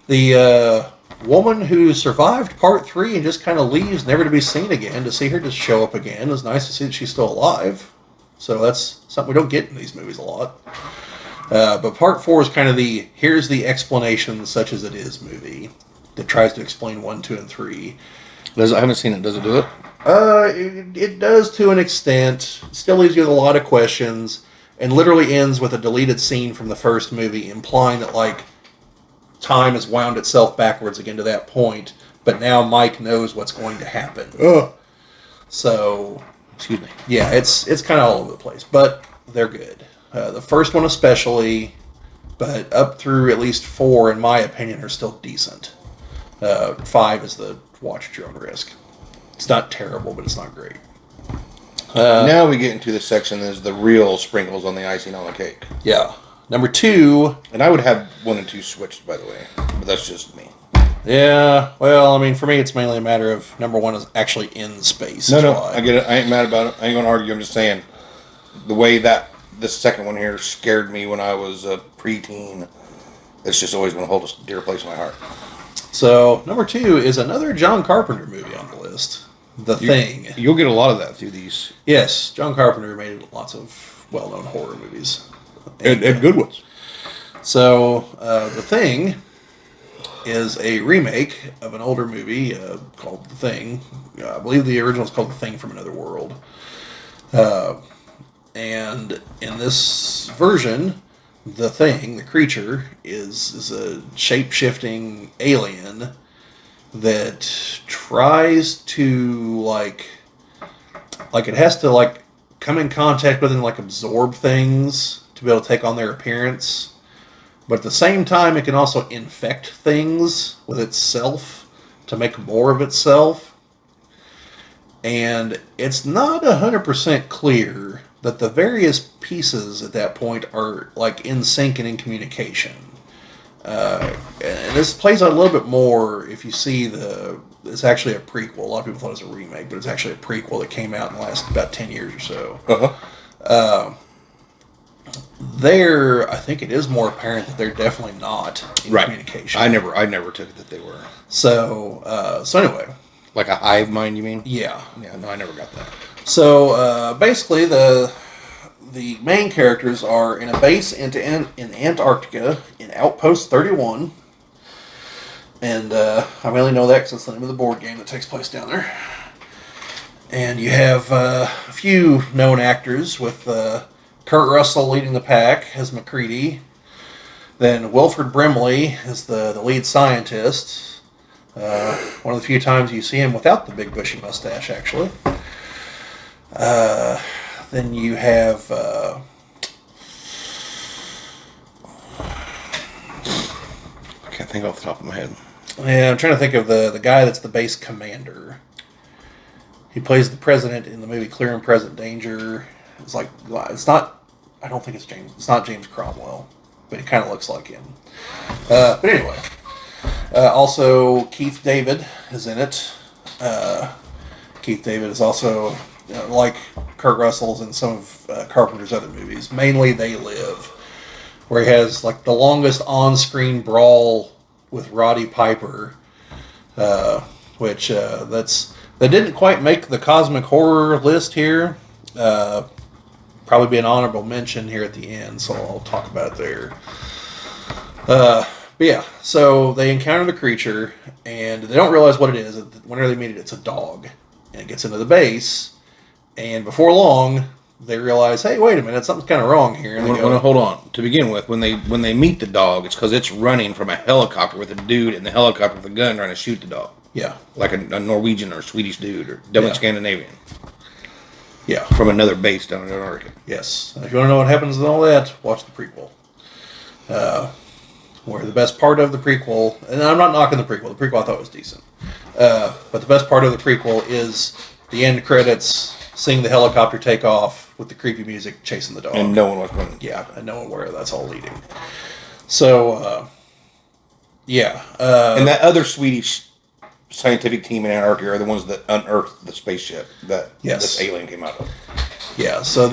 the woman who survived part 3 and just kind of leaves never to be seen again. To see her just show up again, it was nice to see that she's still alive. So that's something we don't get in these movies a lot. But part 4 is kind of here's the explanation such as it is movie that tries to explain 1, 2, and 3. I haven't seen it. Does it do it? It does to an extent. Still leaves you with a lot of questions, and literally ends with a deleted scene from the first movie, implying that like time has wound itself backwards again to that point. But now Mike knows what's going to happen. Oh, So, excuse me. yeah, it's kind of all over the place, but they're good. The first one especially, but up through at least 4, in my opinion, are still decent. 5 is the watch at your own risk. It's not terrible, but it's not great. Now we get into the section that is the real sprinkles on the icing on the cake. Yeah. Number 2. And I would have 1 and 2 switched, by the way. But that's just me. Yeah, well, I mean, for me, it's mainly a matter of number 1 is actually in space. No, I get it. I ain't mad about it. I ain't going to argue. I'm just saying the way that this second one here scared me when I was a preteen, it's just always going to hold a dear place in my heart. So, number 2 is another John Carpenter movie on the list. The Thing. You'll get a lot of that through these. Yes, John Carpenter made lots of well-known horror movies. And good ones. So, The Thing is a remake of an older movie called The Thing. I believe the original is called The Thing from Another World. And in this version, the Thing, the creature, is a shape-shifting alien that tries to like it has to like come in contact with and like absorb things to be able to take on their appearance. But at the same time, it can also infect things with itself to make more of itself. And it's not 100% clear that the various pieces at that point are like in sync and in communication. And this plays out a little bit more if you see it's actually a prequel. A lot of people thought it was a remake, but it's actually a prequel that came out in the last about 10 years or so. Uh-huh. There, I think it is more apparent that they're definitely not in communication. I never took it that they were. So anyway. Like a hive mind, you mean? Yeah. Yeah, no, I never got that. So, basically, the main characters are in a base in Antarctica in Outpost 31. And I mainly know that because it's the name of the board game that takes place down there. And you have a few known actors with Kurt Russell leading the pack as MacReady. Then Wilford Brimley is the lead scientist. One of the few times you see him without the big bushy mustache, actually. Then you have I can't think off the top of my head. Yeah, I'm trying to think of the guy that's the base commander. He plays the president in the movie Clear and Present Danger. It's not. I don't think it's James. It's not James Cromwell, but he kind of looks like him. But anyway, also Keith David is in it. Keith David is also like Kurt Russell's in some of Carpenter's other movies. Mainly They Live, where he has like the longest on-screen brawl with Roddy Piper, which that didn't quite make the cosmic horror list here. Probably be an honorable mention here at the end, so I'll talk about it there. But yeah, so they encounter the creature, and they don't realize what it is. Whenever they meet it, it's a dog, and it gets into the base, and before long, they realize, hey, wait a minute, something's kind of wrong here. And they go, hold on. To begin with, when they meet the dog, it's because it's running from a helicopter with a dude in the helicopter with a gun trying to shoot the dog. Yeah. Like a Norwegian or Swedish dude, or definitely Scandinavian. Yeah. From another base down in Antarctica. Yes. If you want to know what happens and all that, watch the prequel. Where the best part of the prequel, and I'm not knocking the prequel I thought was decent. But the best part of the prequel is the end credits, seeing the helicopter take off with the creepy music chasing the dog. And no one was running. Yeah, and no one where that's all leading. So, yeah. And that other Swedish scientific team in Antarctica are the ones that unearthed the spaceship that this alien came out of. Yeah. So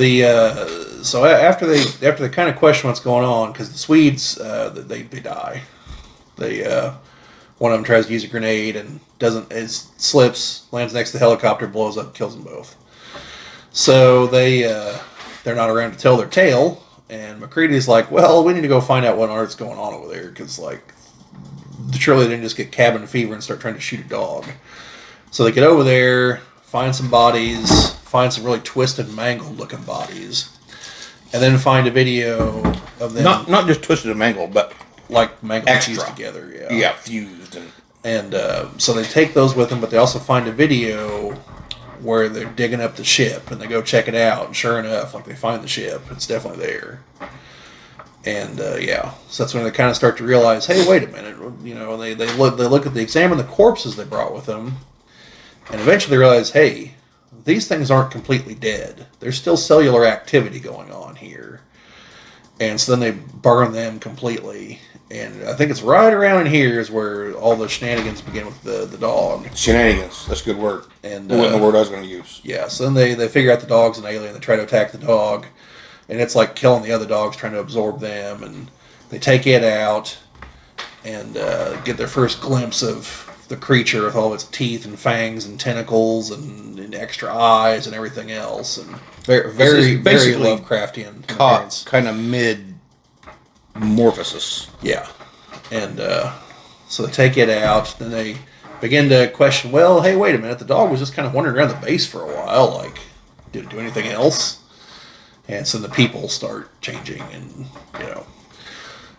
after they kind of question what's going on, because the Swedes they die. One of them tries to use a grenade and slips, lands next to the helicopter, blows up, kills them both. So they're not around to tell their tale, and MacReady's like, well, we need to go find out what on earth's going on over there, because surely they didn't just get cabin fever and start trying to shoot a dog. So they get over there, find some bodies, find some really twisted, mangled looking bodies, and then find a video of them Not just twisted and mangled, but like mangled extra fused together. Yeah. Yeah, fused And so they take those with them, but they also find a video where they're digging up the ship, and they go check it out, and sure enough, like they find the ship. It's definitely there. And so that's when they kind of start to realize, hey, wait a minute, you know, they look at examine the corpses they brought with them, and eventually realize, hey, these things aren't completely dead. There's still cellular activity going on here. And so then they burn them completely. And I think it's right around in here is where all the shenanigans begin with the dog. Shenanigans. That's a good word. And it wasn't the word I was going to use. Yeah, so then they figure out the dog's an alien. They try to attack the dog. And it's like killing the other dogs, trying to absorb them. And they take it out and get their first glimpse of the creature with all its teeth and fangs and tentacles and extra eyes and everything else. And very Lovecraftian caught kind of mid-morphosis. Yeah. And so they take it out. Then they begin to question, well, hey, wait a minute. The dog was just kind of wandering around the base for a while. Like, did it do anything else? And so the people start changing and, you know,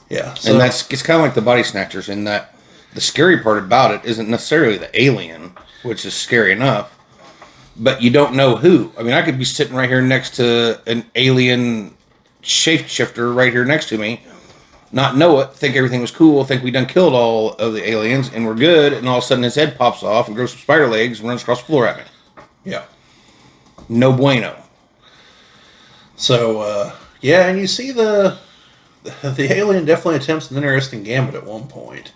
yeah. So, and it's kind of like the Body Snatchers in that the scary part about it isn't necessarily the alien, which is scary enough, but you don't know who. I mean, I could be sitting right here next to an alien shapeshifter right here next to me, not know it, think everything was cool, think we done killed all of the aliens and we're good, and all of a sudden his head pops off and grows some spider legs and runs across the floor at me. Yeah. No bueno. So, and you see the alien definitely attempts an interesting gambit at one point,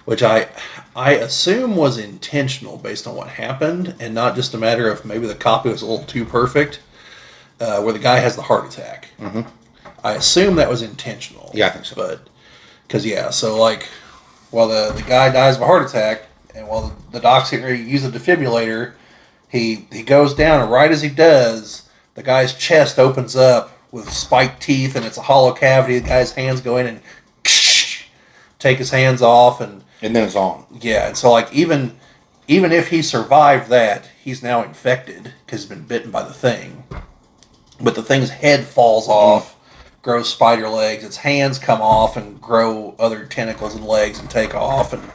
which I assume was intentional based on what happened, and not just a matter of maybe the copy was a little too perfect, where the guy has the heart attack. Mm-hmm. I assume that was intentional. Yeah, I think so. But, because, so like, while the guy dies of a heart attack, and while the doc's getting ready to use the defibrillator, he goes down, and right as he does, the guy's chest opens up with spiked teeth, and it's a hollow cavity. The guy's hands go in and take his hands off, and then it's on. Yeah, and so like even if he survived that, he's now infected because he's been bitten by the thing. But the thing's head falls off, grows spider legs. Its hands come off and grow other tentacles and legs and take off, and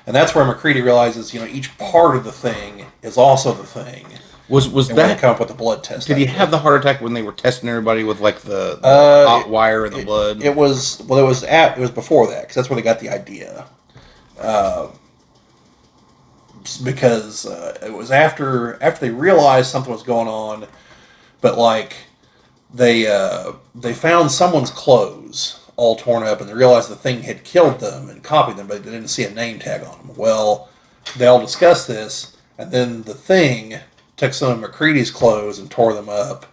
that's where McCready realizes, each part of the thing is also the thing. Was and that they come up with the blood test? Did he have the heart attack when they were testing everybody with like the hot wire in the blood? It was before that, because that's where they got the idea. Because it was after they realized something was going on, but like they found someone's clothes all torn up, and they realized the thing had killed them and copied them, but they didn't see a name tag on them. Well, they all discussed this, and then the thing took some of McCready's clothes and tore them up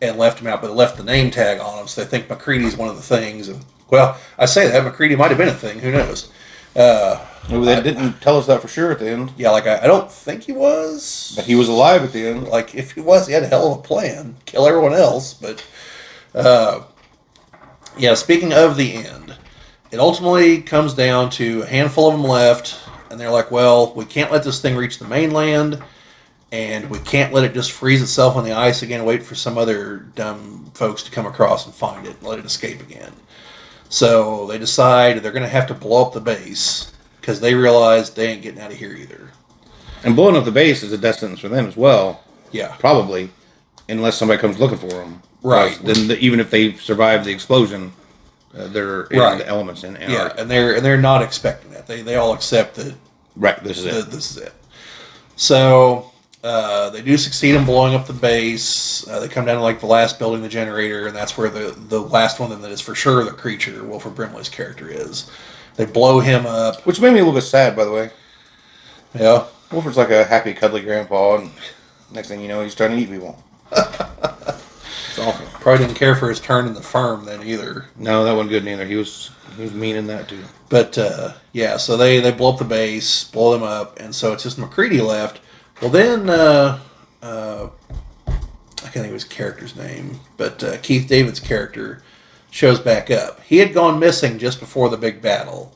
and left them out, but left the name tag on them, so they think McCready's one of the things. And well, I say that McCready might have been a thing. Who knows? Well, they didn't tell us that for sure at the end. Yeah, like I don't think he was. But he was alive at the end. Like if he was, he had a hell of a plan. Kill everyone else. But speaking of the end, it ultimately comes down to a handful of them left, and they're like, well, we can't let this thing reach the mainland, and we can't let it just freeze itself on the ice again and wait for some other dumb folks to come across and find it and let it escape again. So they decide they're going to have to blow up the base because they realize they ain't getting out of here either. And blowing up the base is a death sentence for them as well. Yeah. Probably. Unless somebody comes looking for them. Right. Then even if they survive the explosion, they're in the elements in Antarctica. Yeah, and they're not expecting that. They all accept that. Right, this is it. This is it. So they do succeed in blowing up the base. They come down to like the last building, the generator, and that's where the last one that is for sure the creature, Wilford Brimley's character, is. They blow him up. Which made me a little bit sad, by the way. Yeah. Wilford's like a happy, cuddly grandpa, and next thing you know, he's trying to eat people. It's awful. Probably didn't care for his turn in the firm then either. No, that wasn't good neither. He was mean in that too. But so they blow up the base, blow them up, and so it's just McCready left. Well, then I can't think of his character's name, but Keith David's character shows back up. He had gone missing just before the big battle,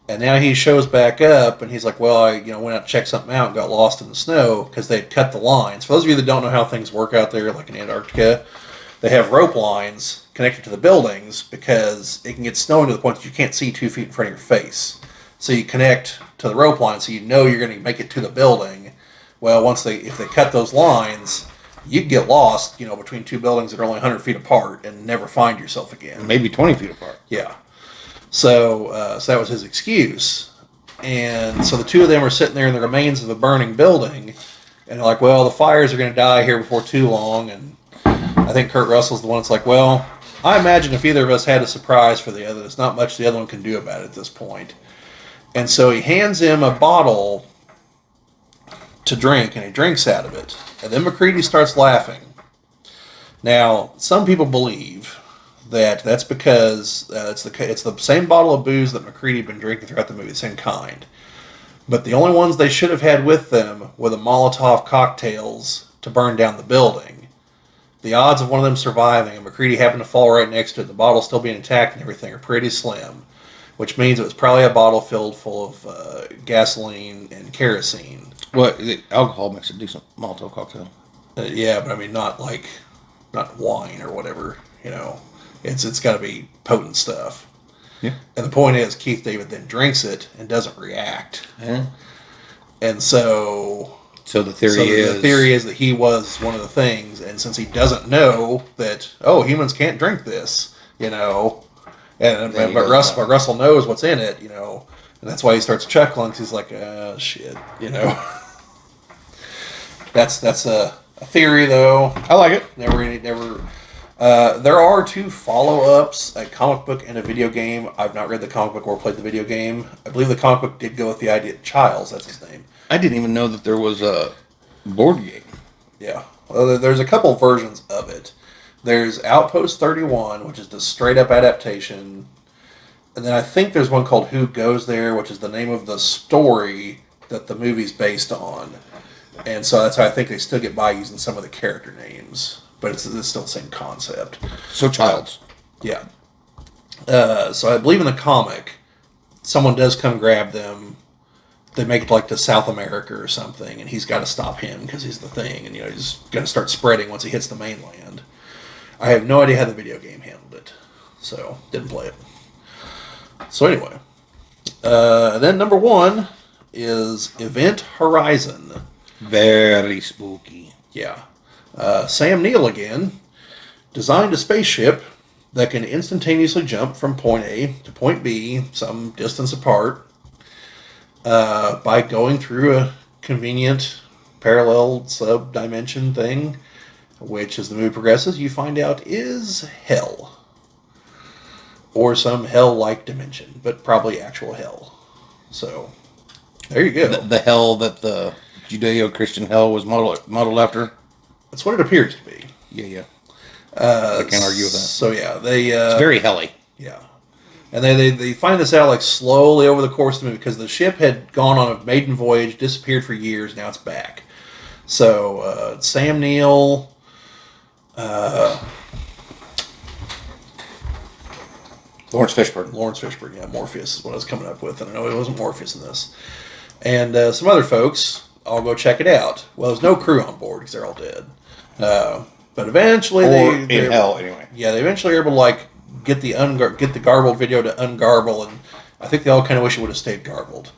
And now he shows back up, and he's like, "Well, I went out to check something out, and got lost in the snow because they had cut the lines." For those of you that don't know how things work out there, like in Antarctica, they have rope lines connected to the buildings because it can get snowing to the point that you can't see 2 feet in front of your face. So you connect to the rope line, so you're going to make it to the building. Well, if they cut those lines, you can get lost, between two buildings that are only 100 feet apart and never find yourself again. Maybe 20 feet apart. Yeah. So that was his excuse. And so the two of them are sitting there in the remains of a burning building, and they're like, well, the fires are going to die here before too long. And I think Kurt Russell's the one that's like, well, I imagine if either of us had a surprise for the other, there's not much the other one can do about it at this point. And so he hands him a bottle to drink, and he drinks out of it. And then MacReady starts laughing. Now, some people believe that's because it's the same bottle of booze that MacReady had been drinking throughout the movie, the same kind. But the only ones they should have had with them were the Molotov cocktails to burn down the building. The odds of one of them surviving and MacReady happened to fall right next to it, the bottle still being intact and everything, are pretty slim. Which means it was probably a bottle filled full of gasoline and kerosene. Well, the alcohol makes a decent Molotov cocktail. Yeah, but I mean, not wine or whatever, It's got to be potent stuff. Yeah. And the point is, Keith David then drinks it and doesn't react. Yeah. And so the theory is that he was one of the things, and since he doesn't know that, humans can't drink this, but Russell knows what's in it, and that's why he starts chuckling, because he's like, shit, That's a theory, though. I like it. Never. There are 2 follow-ups, a comic book and a video game. I've not read the comic book or played the video game. I believe the comic book did go with the idea. Childs, that's his name. I didn't even know that there was a board game. Yeah. Well, there's a couple versions of it. There's Outpost 31, which is the straight-up adaptation. And then I think there's one called Who Goes There, which is the name of the story that the movie's based on. And so that's how I think they still get by using some of the character names. But it's still the same concept. So Childs. Yeah. So I believe in the comic, someone does come grab them. They make it to South America or something, and he's got to stop him because he's the thing, and he's going to start spreading once he hits the mainland. I have no idea how the video game handled it, so didn't play it. So anyway, then number 1 is Event Horizon. Very spooky. Yeah. Sam Neill again designed a spaceship that can instantaneously jump from point A to point B, some distance apart, by going through a convenient parallel sub-dimension thing, which, as the movie progresses, you find out is hell. Or some hell-like dimension, but probably actual hell. So, there you go. The hell that the Judeo-Christian hell was modeled after? That's what it appears to be. Yeah. I can't argue with that. So, yeah, they... it's very helly. Yeah. And they find this out slowly over the course of the movie, because the ship had gone on a maiden voyage, disappeared for years, now it's back. So, Sam Neill... Lawrence Fishburne, yeah, Morpheus is what I was coming up with, and I know it wasn't Morpheus in this. And some other folks, I'll go check it out. Well, there's no crew on board because they're all dead. But eventually in hell, anyway. Yeah, they eventually are able to get the garbled video to ungarble, and I think they all kind of wish it would have stayed garbled,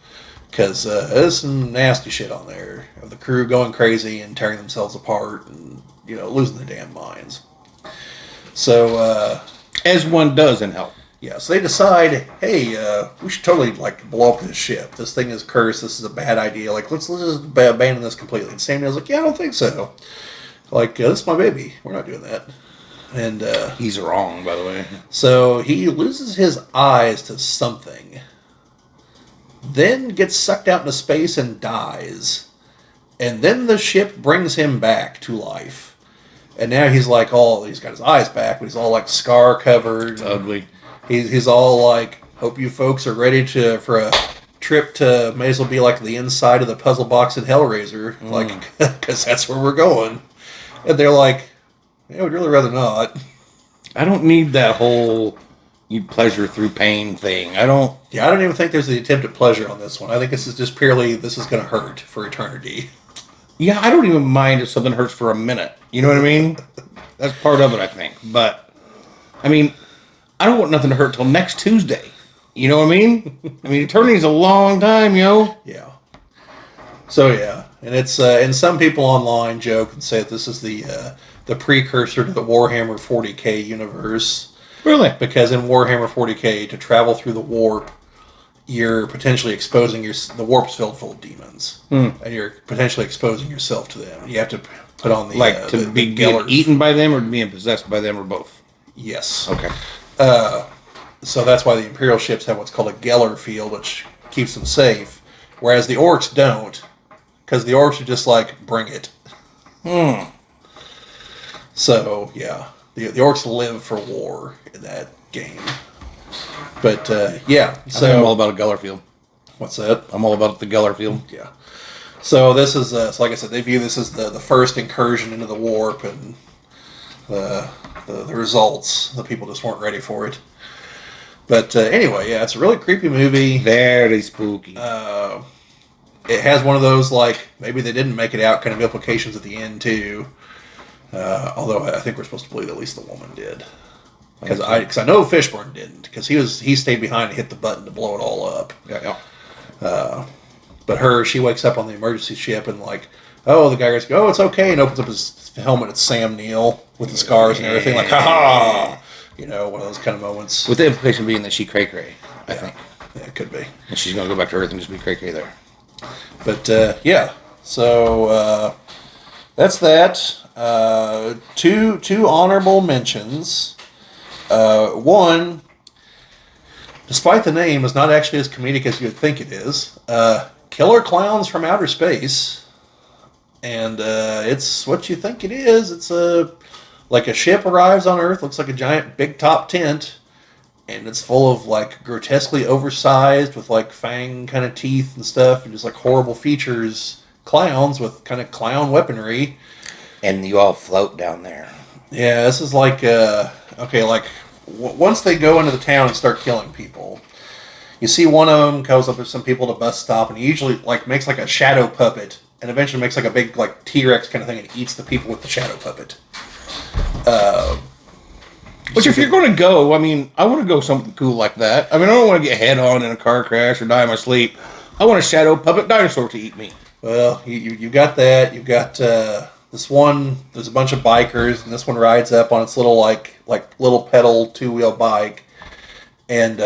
because there's some nasty shit on there of the crew going crazy and tearing themselves apart and losing their damn minds. So as one does in hell. Yeah, so they decide, hey, we should totally blow up this ship. This thing is cursed. This is a bad idea. Let's just abandon this completely. And Sam Neill's like, yeah, I don't think so. This is my baby. We're not doing that. And he's wrong, by the way. So he loses his eyes to something, then gets sucked out into space and dies. And then the ship brings him back to life. And now he's he's got his eyes back, but he's all scar covered. It's ugly. He's all hope you folks are ready for a trip to, may as well be the inside of the puzzle box in Hellraiser, because that's where we're going. And they're yeah, we'd really rather not. I don't need that whole you pleasure through pain thing. I don't. Yeah, I don't even think there's the attempt at pleasure on this one. I think this is just purely this is going to hurt for eternity. Yeah, I don't even mind if something hurts for a minute. You know what I mean? That's part of it, I think. But I mean, I don't want nothing to hurt till next Tuesday. You know what I mean? I mean, eternity's a long time, yo. Yeah. So yeah, and it's and some people online joke and say that this is the precursor to the Warhammer 40K universe Really? because in Warhammer 40K to travel through the warp, you're potentially exposing the warp's filled full of demons, and you're potentially exposing yourself to them. You have to put on the Like to be being eaten by them or being possessed by them or both? Yes. Okay. So that's why the Imperial ships have what's called a Geller field, which keeps them safe, whereas the Orcs don't, because the Orcs are just like, bring it. So, yeah, the Orcs live for war in that game. But, yeah, so... I'm all about a Geller field. What's that? I'm all about the Geller field. Yeah. So this is, so like I said, they view this as the first incursion into the warp, and the results, the people just weren't ready for it. But anyway, yeah, it's a really creepy movie. Very spooky. It has one of those, like, maybe they didn't make it out kind of implications at the end, too. Although I think we're supposed to believe at least the woman did. Because I know Fishburne didn't. Because he stayed behind and hit the button to blow it all up. Yeah. But she wakes up on the emergency ship and, like, the guy goes, oh, it's okay, and opens up his helmet. It's Sam Neill with the scars and everything. Like, ha-ha! You know, one of those kind of moments. With the implication being that she cray-cray, I think. Yeah, it could be. And she's going to go back to Earth and just be cray-cray there. But, yeah. So, that's that. Two honorable mentions. One, despite the name, is not actually as comedic as you would think it is. Killer Clowns from Outer Space. And it's what you think it is. It's like a ship arrives on Earth, looks like a giant big top tent, and it's full of like grotesquely oversized with like fang kind of teeth and stuff, and just like horrible features, clowns with kind of clown weaponry. And you all float down there. Yeah, this is like once they go into the town and start killing people, you see one of them goes up to some people at a bus stop, and he usually like makes like a shadow puppet, and eventually makes like a big like T-Rex kind of thing and eats the people with the shadow puppet. Which if you're going to go, I mean, I want to go something cool like that. I mean, I don't want to get head on in a car crash or die in my sleep. I want a shadow puppet dinosaur to eat me. Well, you got that. You've got this one. There's a bunch of bikers, and this one rides up on its little like little pedal 2-wheel bike, and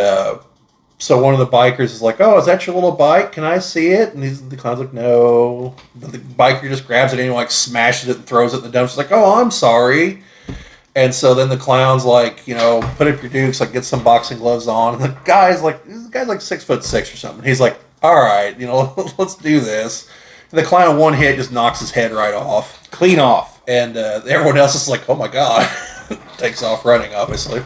so one of the bikers is like, "Oh, is that your little bike? Can I see it?" And the clown's like, "No." But the biker just grabs it and like smashes it and throws it in the dumpster. It's like, "Oh, I'm sorry." And so then the clown's like, put up your dukes, like get some boxing gloves on. And the guy's like 6'6" or something. He's like, all right, let's do this. And the clown, one hit, just knocks his head right off. Clean off. And everyone else is like, oh my God. Takes off running, obviously.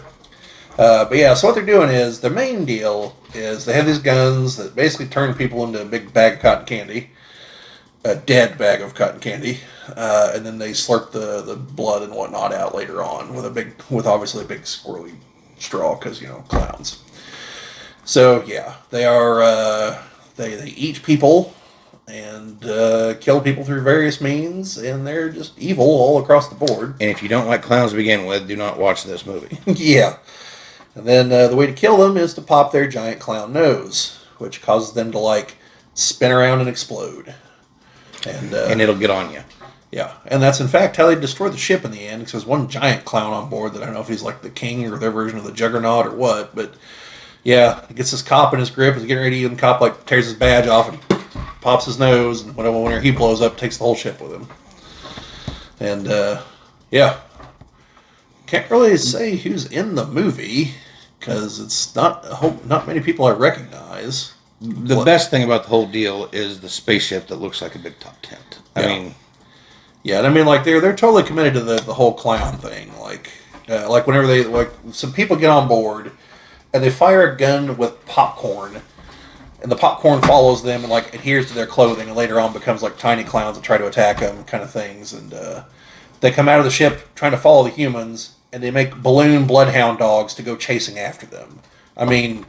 But yeah, so what they're doing is, their main deal is they have these guns that basically turn people into a big bag of cotton candy. A dead bag of cotton candy. And then they slurp the blood and whatnot out later on with obviously a big squirrely straw because, clowns. So yeah, they are, they eat people and kill people through various means, and they're just evil all across the board. And if you don't like clowns to begin with, do not watch this movie. Yeah. And then the way to kill them is to pop their giant clown nose, which causes them to like spin around and explode. And it'll get on you. Yeah, and that's in fact how they destroy the ship in the end, because there's one giant clown on board that I don't know if he's like the king or their version of the Juggernaut or what, but yeah, he gets this cop in his grip, he's getting ready, and the cop like tears his badge off and pops his nose, and whenever he blows up, takes the whole ship with him. And yeah, can't really say who's in the movie, because it's not many people I recognize. The best thing about the whole deal is the spaceship that looks like a big top tent. I mean... Yeah, and I mean, like, they're totally committed to the whole clown thing. Like whenever they, like, some people get on board, and they fire a gun with popcorn, and the popcorn follows them and, like, adheres to their clothing, and later on becomes, like, tiny clowns that try to attack them, kind of things. And they come out of the ship trying to follow the humans, and they make balloon bloodhound dogs to go chasing after them. I mean,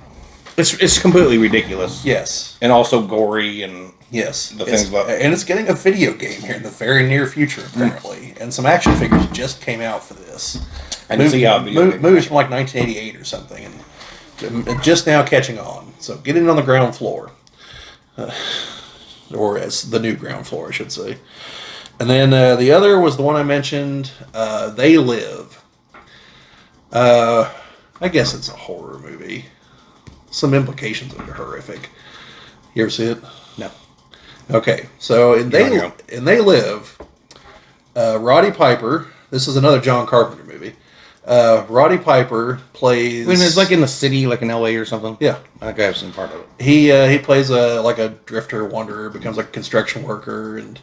It's completely ridiculous. yes. And also gory and Yes. the things about... And it's getting a video game here in the very near future, apparently. And some action figures just came out for this. I can see how video game... Movies from like 1988 or something. And just now catching on. So get in on the ground floor. Or as the new ground floor, I should say. And then the other was the one I mentioned, They Live. I guess it's a horror movie. Some implications of it are horrific. You ever see it? No. Okay, so in They Live, Roddy Piper, this is another John Carpenter movie. Roddy Piper plays... When it's like in the city, like in L.A. or something? Yeah. Okay, I've seen part of it. He plays like a drifter wanderer, becomes like a construction worker, and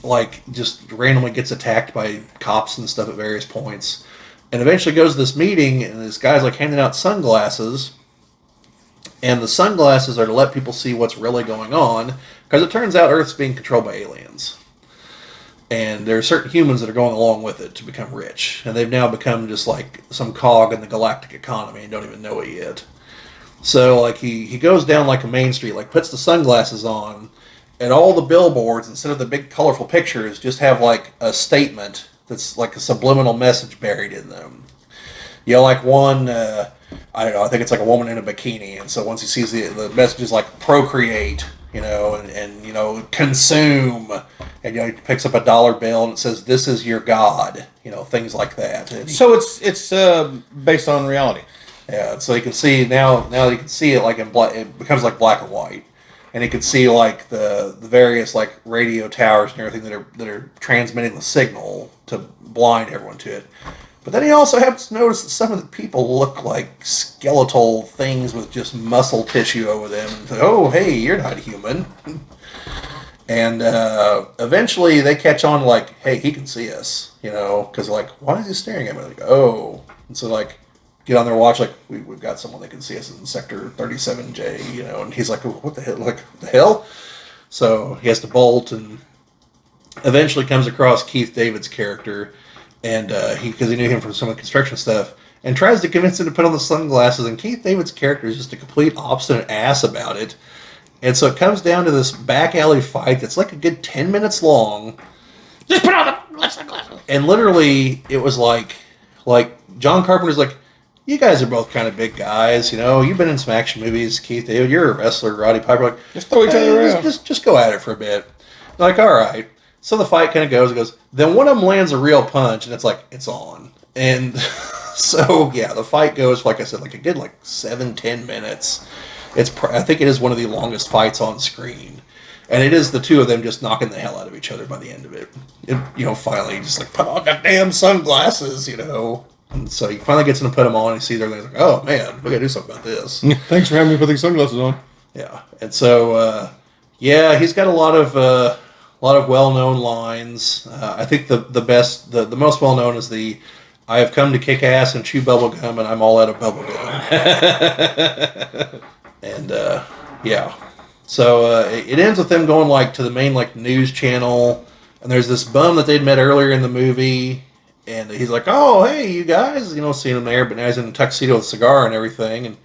like just randomly gets attacked by cops and stuff at various points. And eventually goes to this meeting, and this guy's like handing out sunglasses. And the sunglasses are to let people see what's really going on, because it turns out Earth's being controlled by aliens. And there are certain humans that are going along with it to become rich. And they've now become just like some cog in the galactic economy and don't even know it yet. So like he goes down like a main street, like puts the sunglasses on, and all the billboards, instead of the big colorful pictures, just have like a statement that's like a subliminal message buried in them. You know, like one, I don't know, I think it's like a woman in a bikini, and so once he sees the message is like procreate, you know, and you know, consume, and you know, he picks up a dollar bill and it says, "This is your God," you know, things like that. And so it's based on reality. Yeah, so you can see now you can see it like in black, it becomes like black and white. And you can see like the various like radio towers and everything that are transmitting the signal to blind everyone to it. But then he also happens to notice that some of the people look like skeletal things with just muscle tissue over them. And say, "Oh, hey, you're not human." And eventually they catch on like, "Hey, he can see us," you know, because like, why is he staring at me? Like, oh, and so like, get on their watch, like, we've got someone that can see us in Sector 37J, you know, and he's like, what the hell, like, the hell? So he has to bolt, and eventually comes across Keith David's character, and because he knew him from some of the construction stuff, and tries to convince him to put on the sunglasses, and Keith David's character is just a complete obstinate ass about it, and so it comes down to this back alley fight that's like a good 10 minutes long. Just put on the sunglasses! And literally, it was like John Carpenter's like, "You guys are both kind of big guys, you know. You've been in some action movies, Keith. You're a wrestler, Roddy Piper. Like, just throw each other around. Just go at it for a bit." They're like, all right. So the fight kind of goes. It goes. Then one of them lands a real punch, and it's like it's on. And so yeah, the fight goes, like I said, like a good 7-10 minutes. I think it is one of the longest fights on screen, and it is the two of them just knocking the hell out of each other by the end of it. You know, finally, just like put on the damn sunglasses, you know. And so he finally gets him to put them on, and he sees everything. He's like, "Oh man, we gotta do something about this." Thanks for having me put these sunglasses on. Yeah, and so yeah, he's got a lot of well-known lines. I think the most well-known is the "I have come to kick ass and chew bubblegum, and I'm all out of bubblegum." And yeah, so it ends with them going to the main news channel, and there's this bum that they'd met earlier in the movie. And he's like, "Oh, hey, you guys," you know, seeing him there, but now he's in a tuxedo with a cigar and everything. And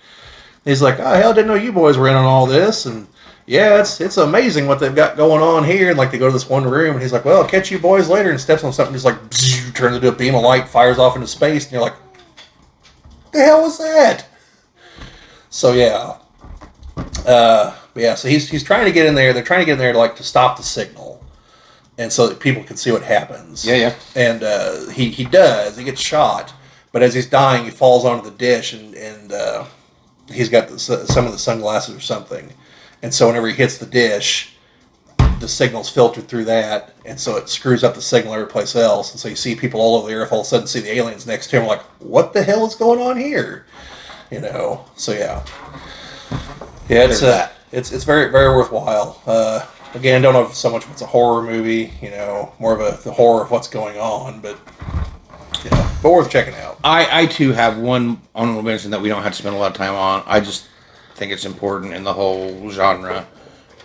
he's like, "Oh, hell, didn't know you boys were in on all this." And yeah, it's amazing what they've got going on here. And they go to this one room, and he's like, "Well, I'll catch you boys later," and steps on something, just bzzz, turns into a beam of light, fires off into space, and you're like, "What the hell was that?" So yeah, so he's trying to get in there. They're trying to get in there to stop the signal. And so that people can see what happens. Yeah. And he does. He gets shot. But as he's dying, he falls onto the dish, and he's got some of the sunglasses or something. And so whenever he hits the dish, the signal's filtered through that. And so it screws up the signal every place else. And so you see people all over the earth all of a sudden see the aliens next to him like, what the hell is going on here? You know? So yeah. Yeah, it's very, very worthwhile. Again, don't know so much if it's a horror movie, you know, more of the horror of what's going on, but worth checking out. I too have one honorable mention that we don't have to spend a lot of time on. I just think it's important in the whole genre,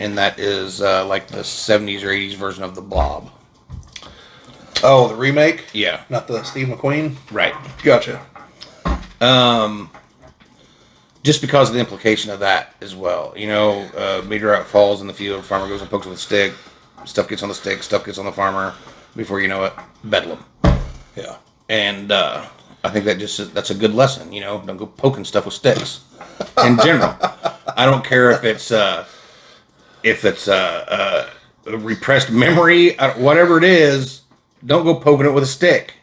and that is the 70s or 80s version of The Blob. Oh, the remake? Yeah. Not the Steve McQueen? Right. Gotcha. Just because of the implication of that as well. You know, meteorite falls in the field, farmer goes and pokes with a stick, stuff gets on the stick, stuff gets on the farmer. Before you know it, bedlam. Yeah. And I think that's a good lesson. You know, don't go poking stuff with sticks. In general, I don't care if it's a repressed memory, whatever it is. Don't go poking it with a stick.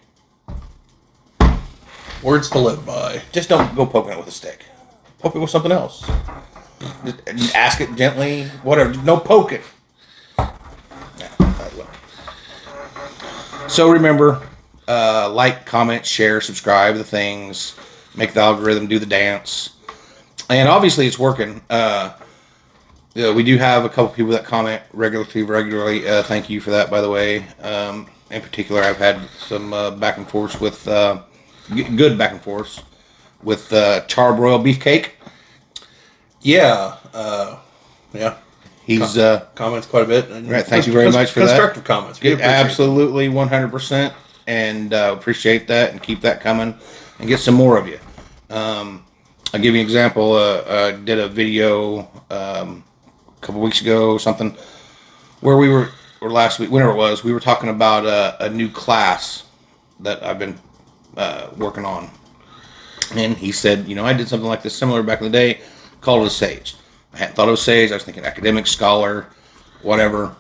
Words to live by. Just don't go poking it with a stick. Poke it with something else. Just ask it gently, whatever. No poking. Yeah, I will. So remember, like, comment, share, subscribe to things, make the algorithm do the dance. And obviously it's working. We do have a couple people that comment regularly. Thank you for that, by the way. In particular, I've had some back and forth with, good back and forth with Charbroil Beefcake. Yeah. Yeah. He's comments quite a bit. And right. Thank you very much for that. Constructive comments. We Absolutely, 100%, and appreciate that, and keep that coming, and get some more of you. I'll give you an example. I did a video a couple weeks ago, or something, where we were, or last week, whenever it was, we were talking about a new class that I've been working on, and he said, you know, I did something like this similar back in the day, called it a sage. I hadn't thought of sage. I was thinking academic, scholar, whatever.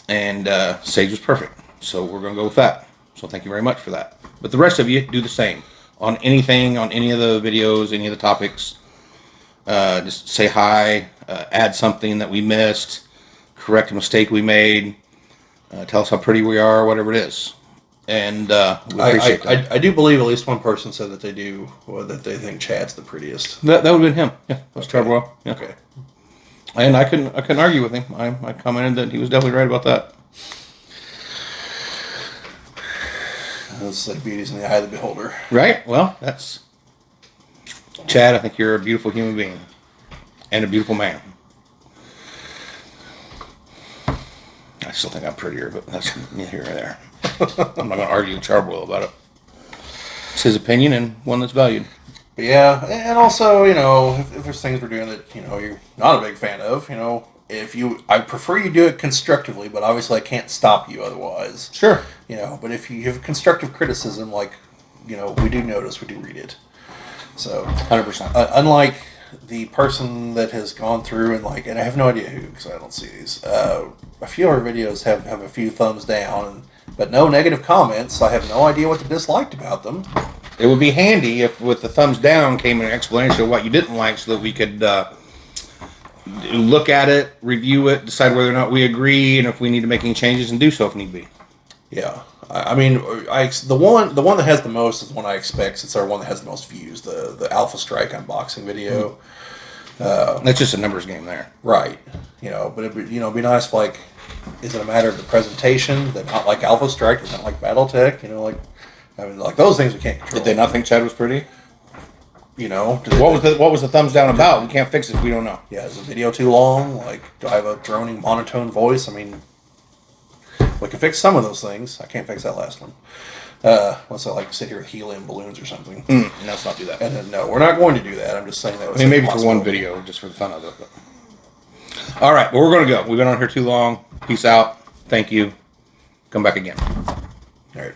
And sage was perfect. So we're going to go with that. So thank you very much for that. But the rest of you, do the same. On anything, on any of the videos, any of the topics. Just say hi. Add something that we missed. Correct a mistake we made. Tell us how pretty we are, whatever it is. And we appreciate that. I do believe at least one person said that that they think Chad's the prettiest. That would have been him. Yeah, that was Charbroil. Yeah. Okay. And I couldn't argue with him. I commented that he was definitely right about that. It's like beauty's in the eye of the beholder. Right? Well, that's... Chad, I think you're a beautiful human being. And a beautiful man. I still think I'm prettier, but that's neither here nor there. I'm not going to argue with Charbroil about it. It's his opinion, and one that's valued. But yeah, and also, you know, if there's things we're doing that, you know, you're not a big fan of, you know, I prefer you do it constructively, but obviously I can't stop you otherwise. Sure. You know, but if you have constructive criticism, like, you know, we do notice, we do read it. So, 100%. Unlike the person that has gone through and I have no idea who, because I don't see these, a few of our videos have a few thumbs down, but no negative comments. I have no idea what they disliked about them. It would be handy if with the thumbs down came an explanation of what you didn't like, so that we could look at it, review it, decide whether or not we agree, and if we need to make any changes, and do so if need be. Yeah, I mean, the one that has the most is the one I expect, since our one that has the most views, the Alpha Strike unboxing video. That's just a numbers game there, right? You know, but it'd be nice if, is it a matter of the presentation? That not like Alpha Strike, not like BattleTech? You know, those things we can't control. Did they not think Chad was pretty? You know, what was the thumbs down about? We can't fix it if we don't know. Yeah, is the video too long? Do I have a droning monotone voice? I mean, we can fix some of those things. I can't fix that last one. Unless I sit here with helium balloons or something. No, let's not do that. And then, no, we're not going to do that. I'm just saying that. Maybe for one video, just for the fun of it. But. All right, well, we're going to go. We've been on here too long. Peace out. Thank you. Come back again. All right.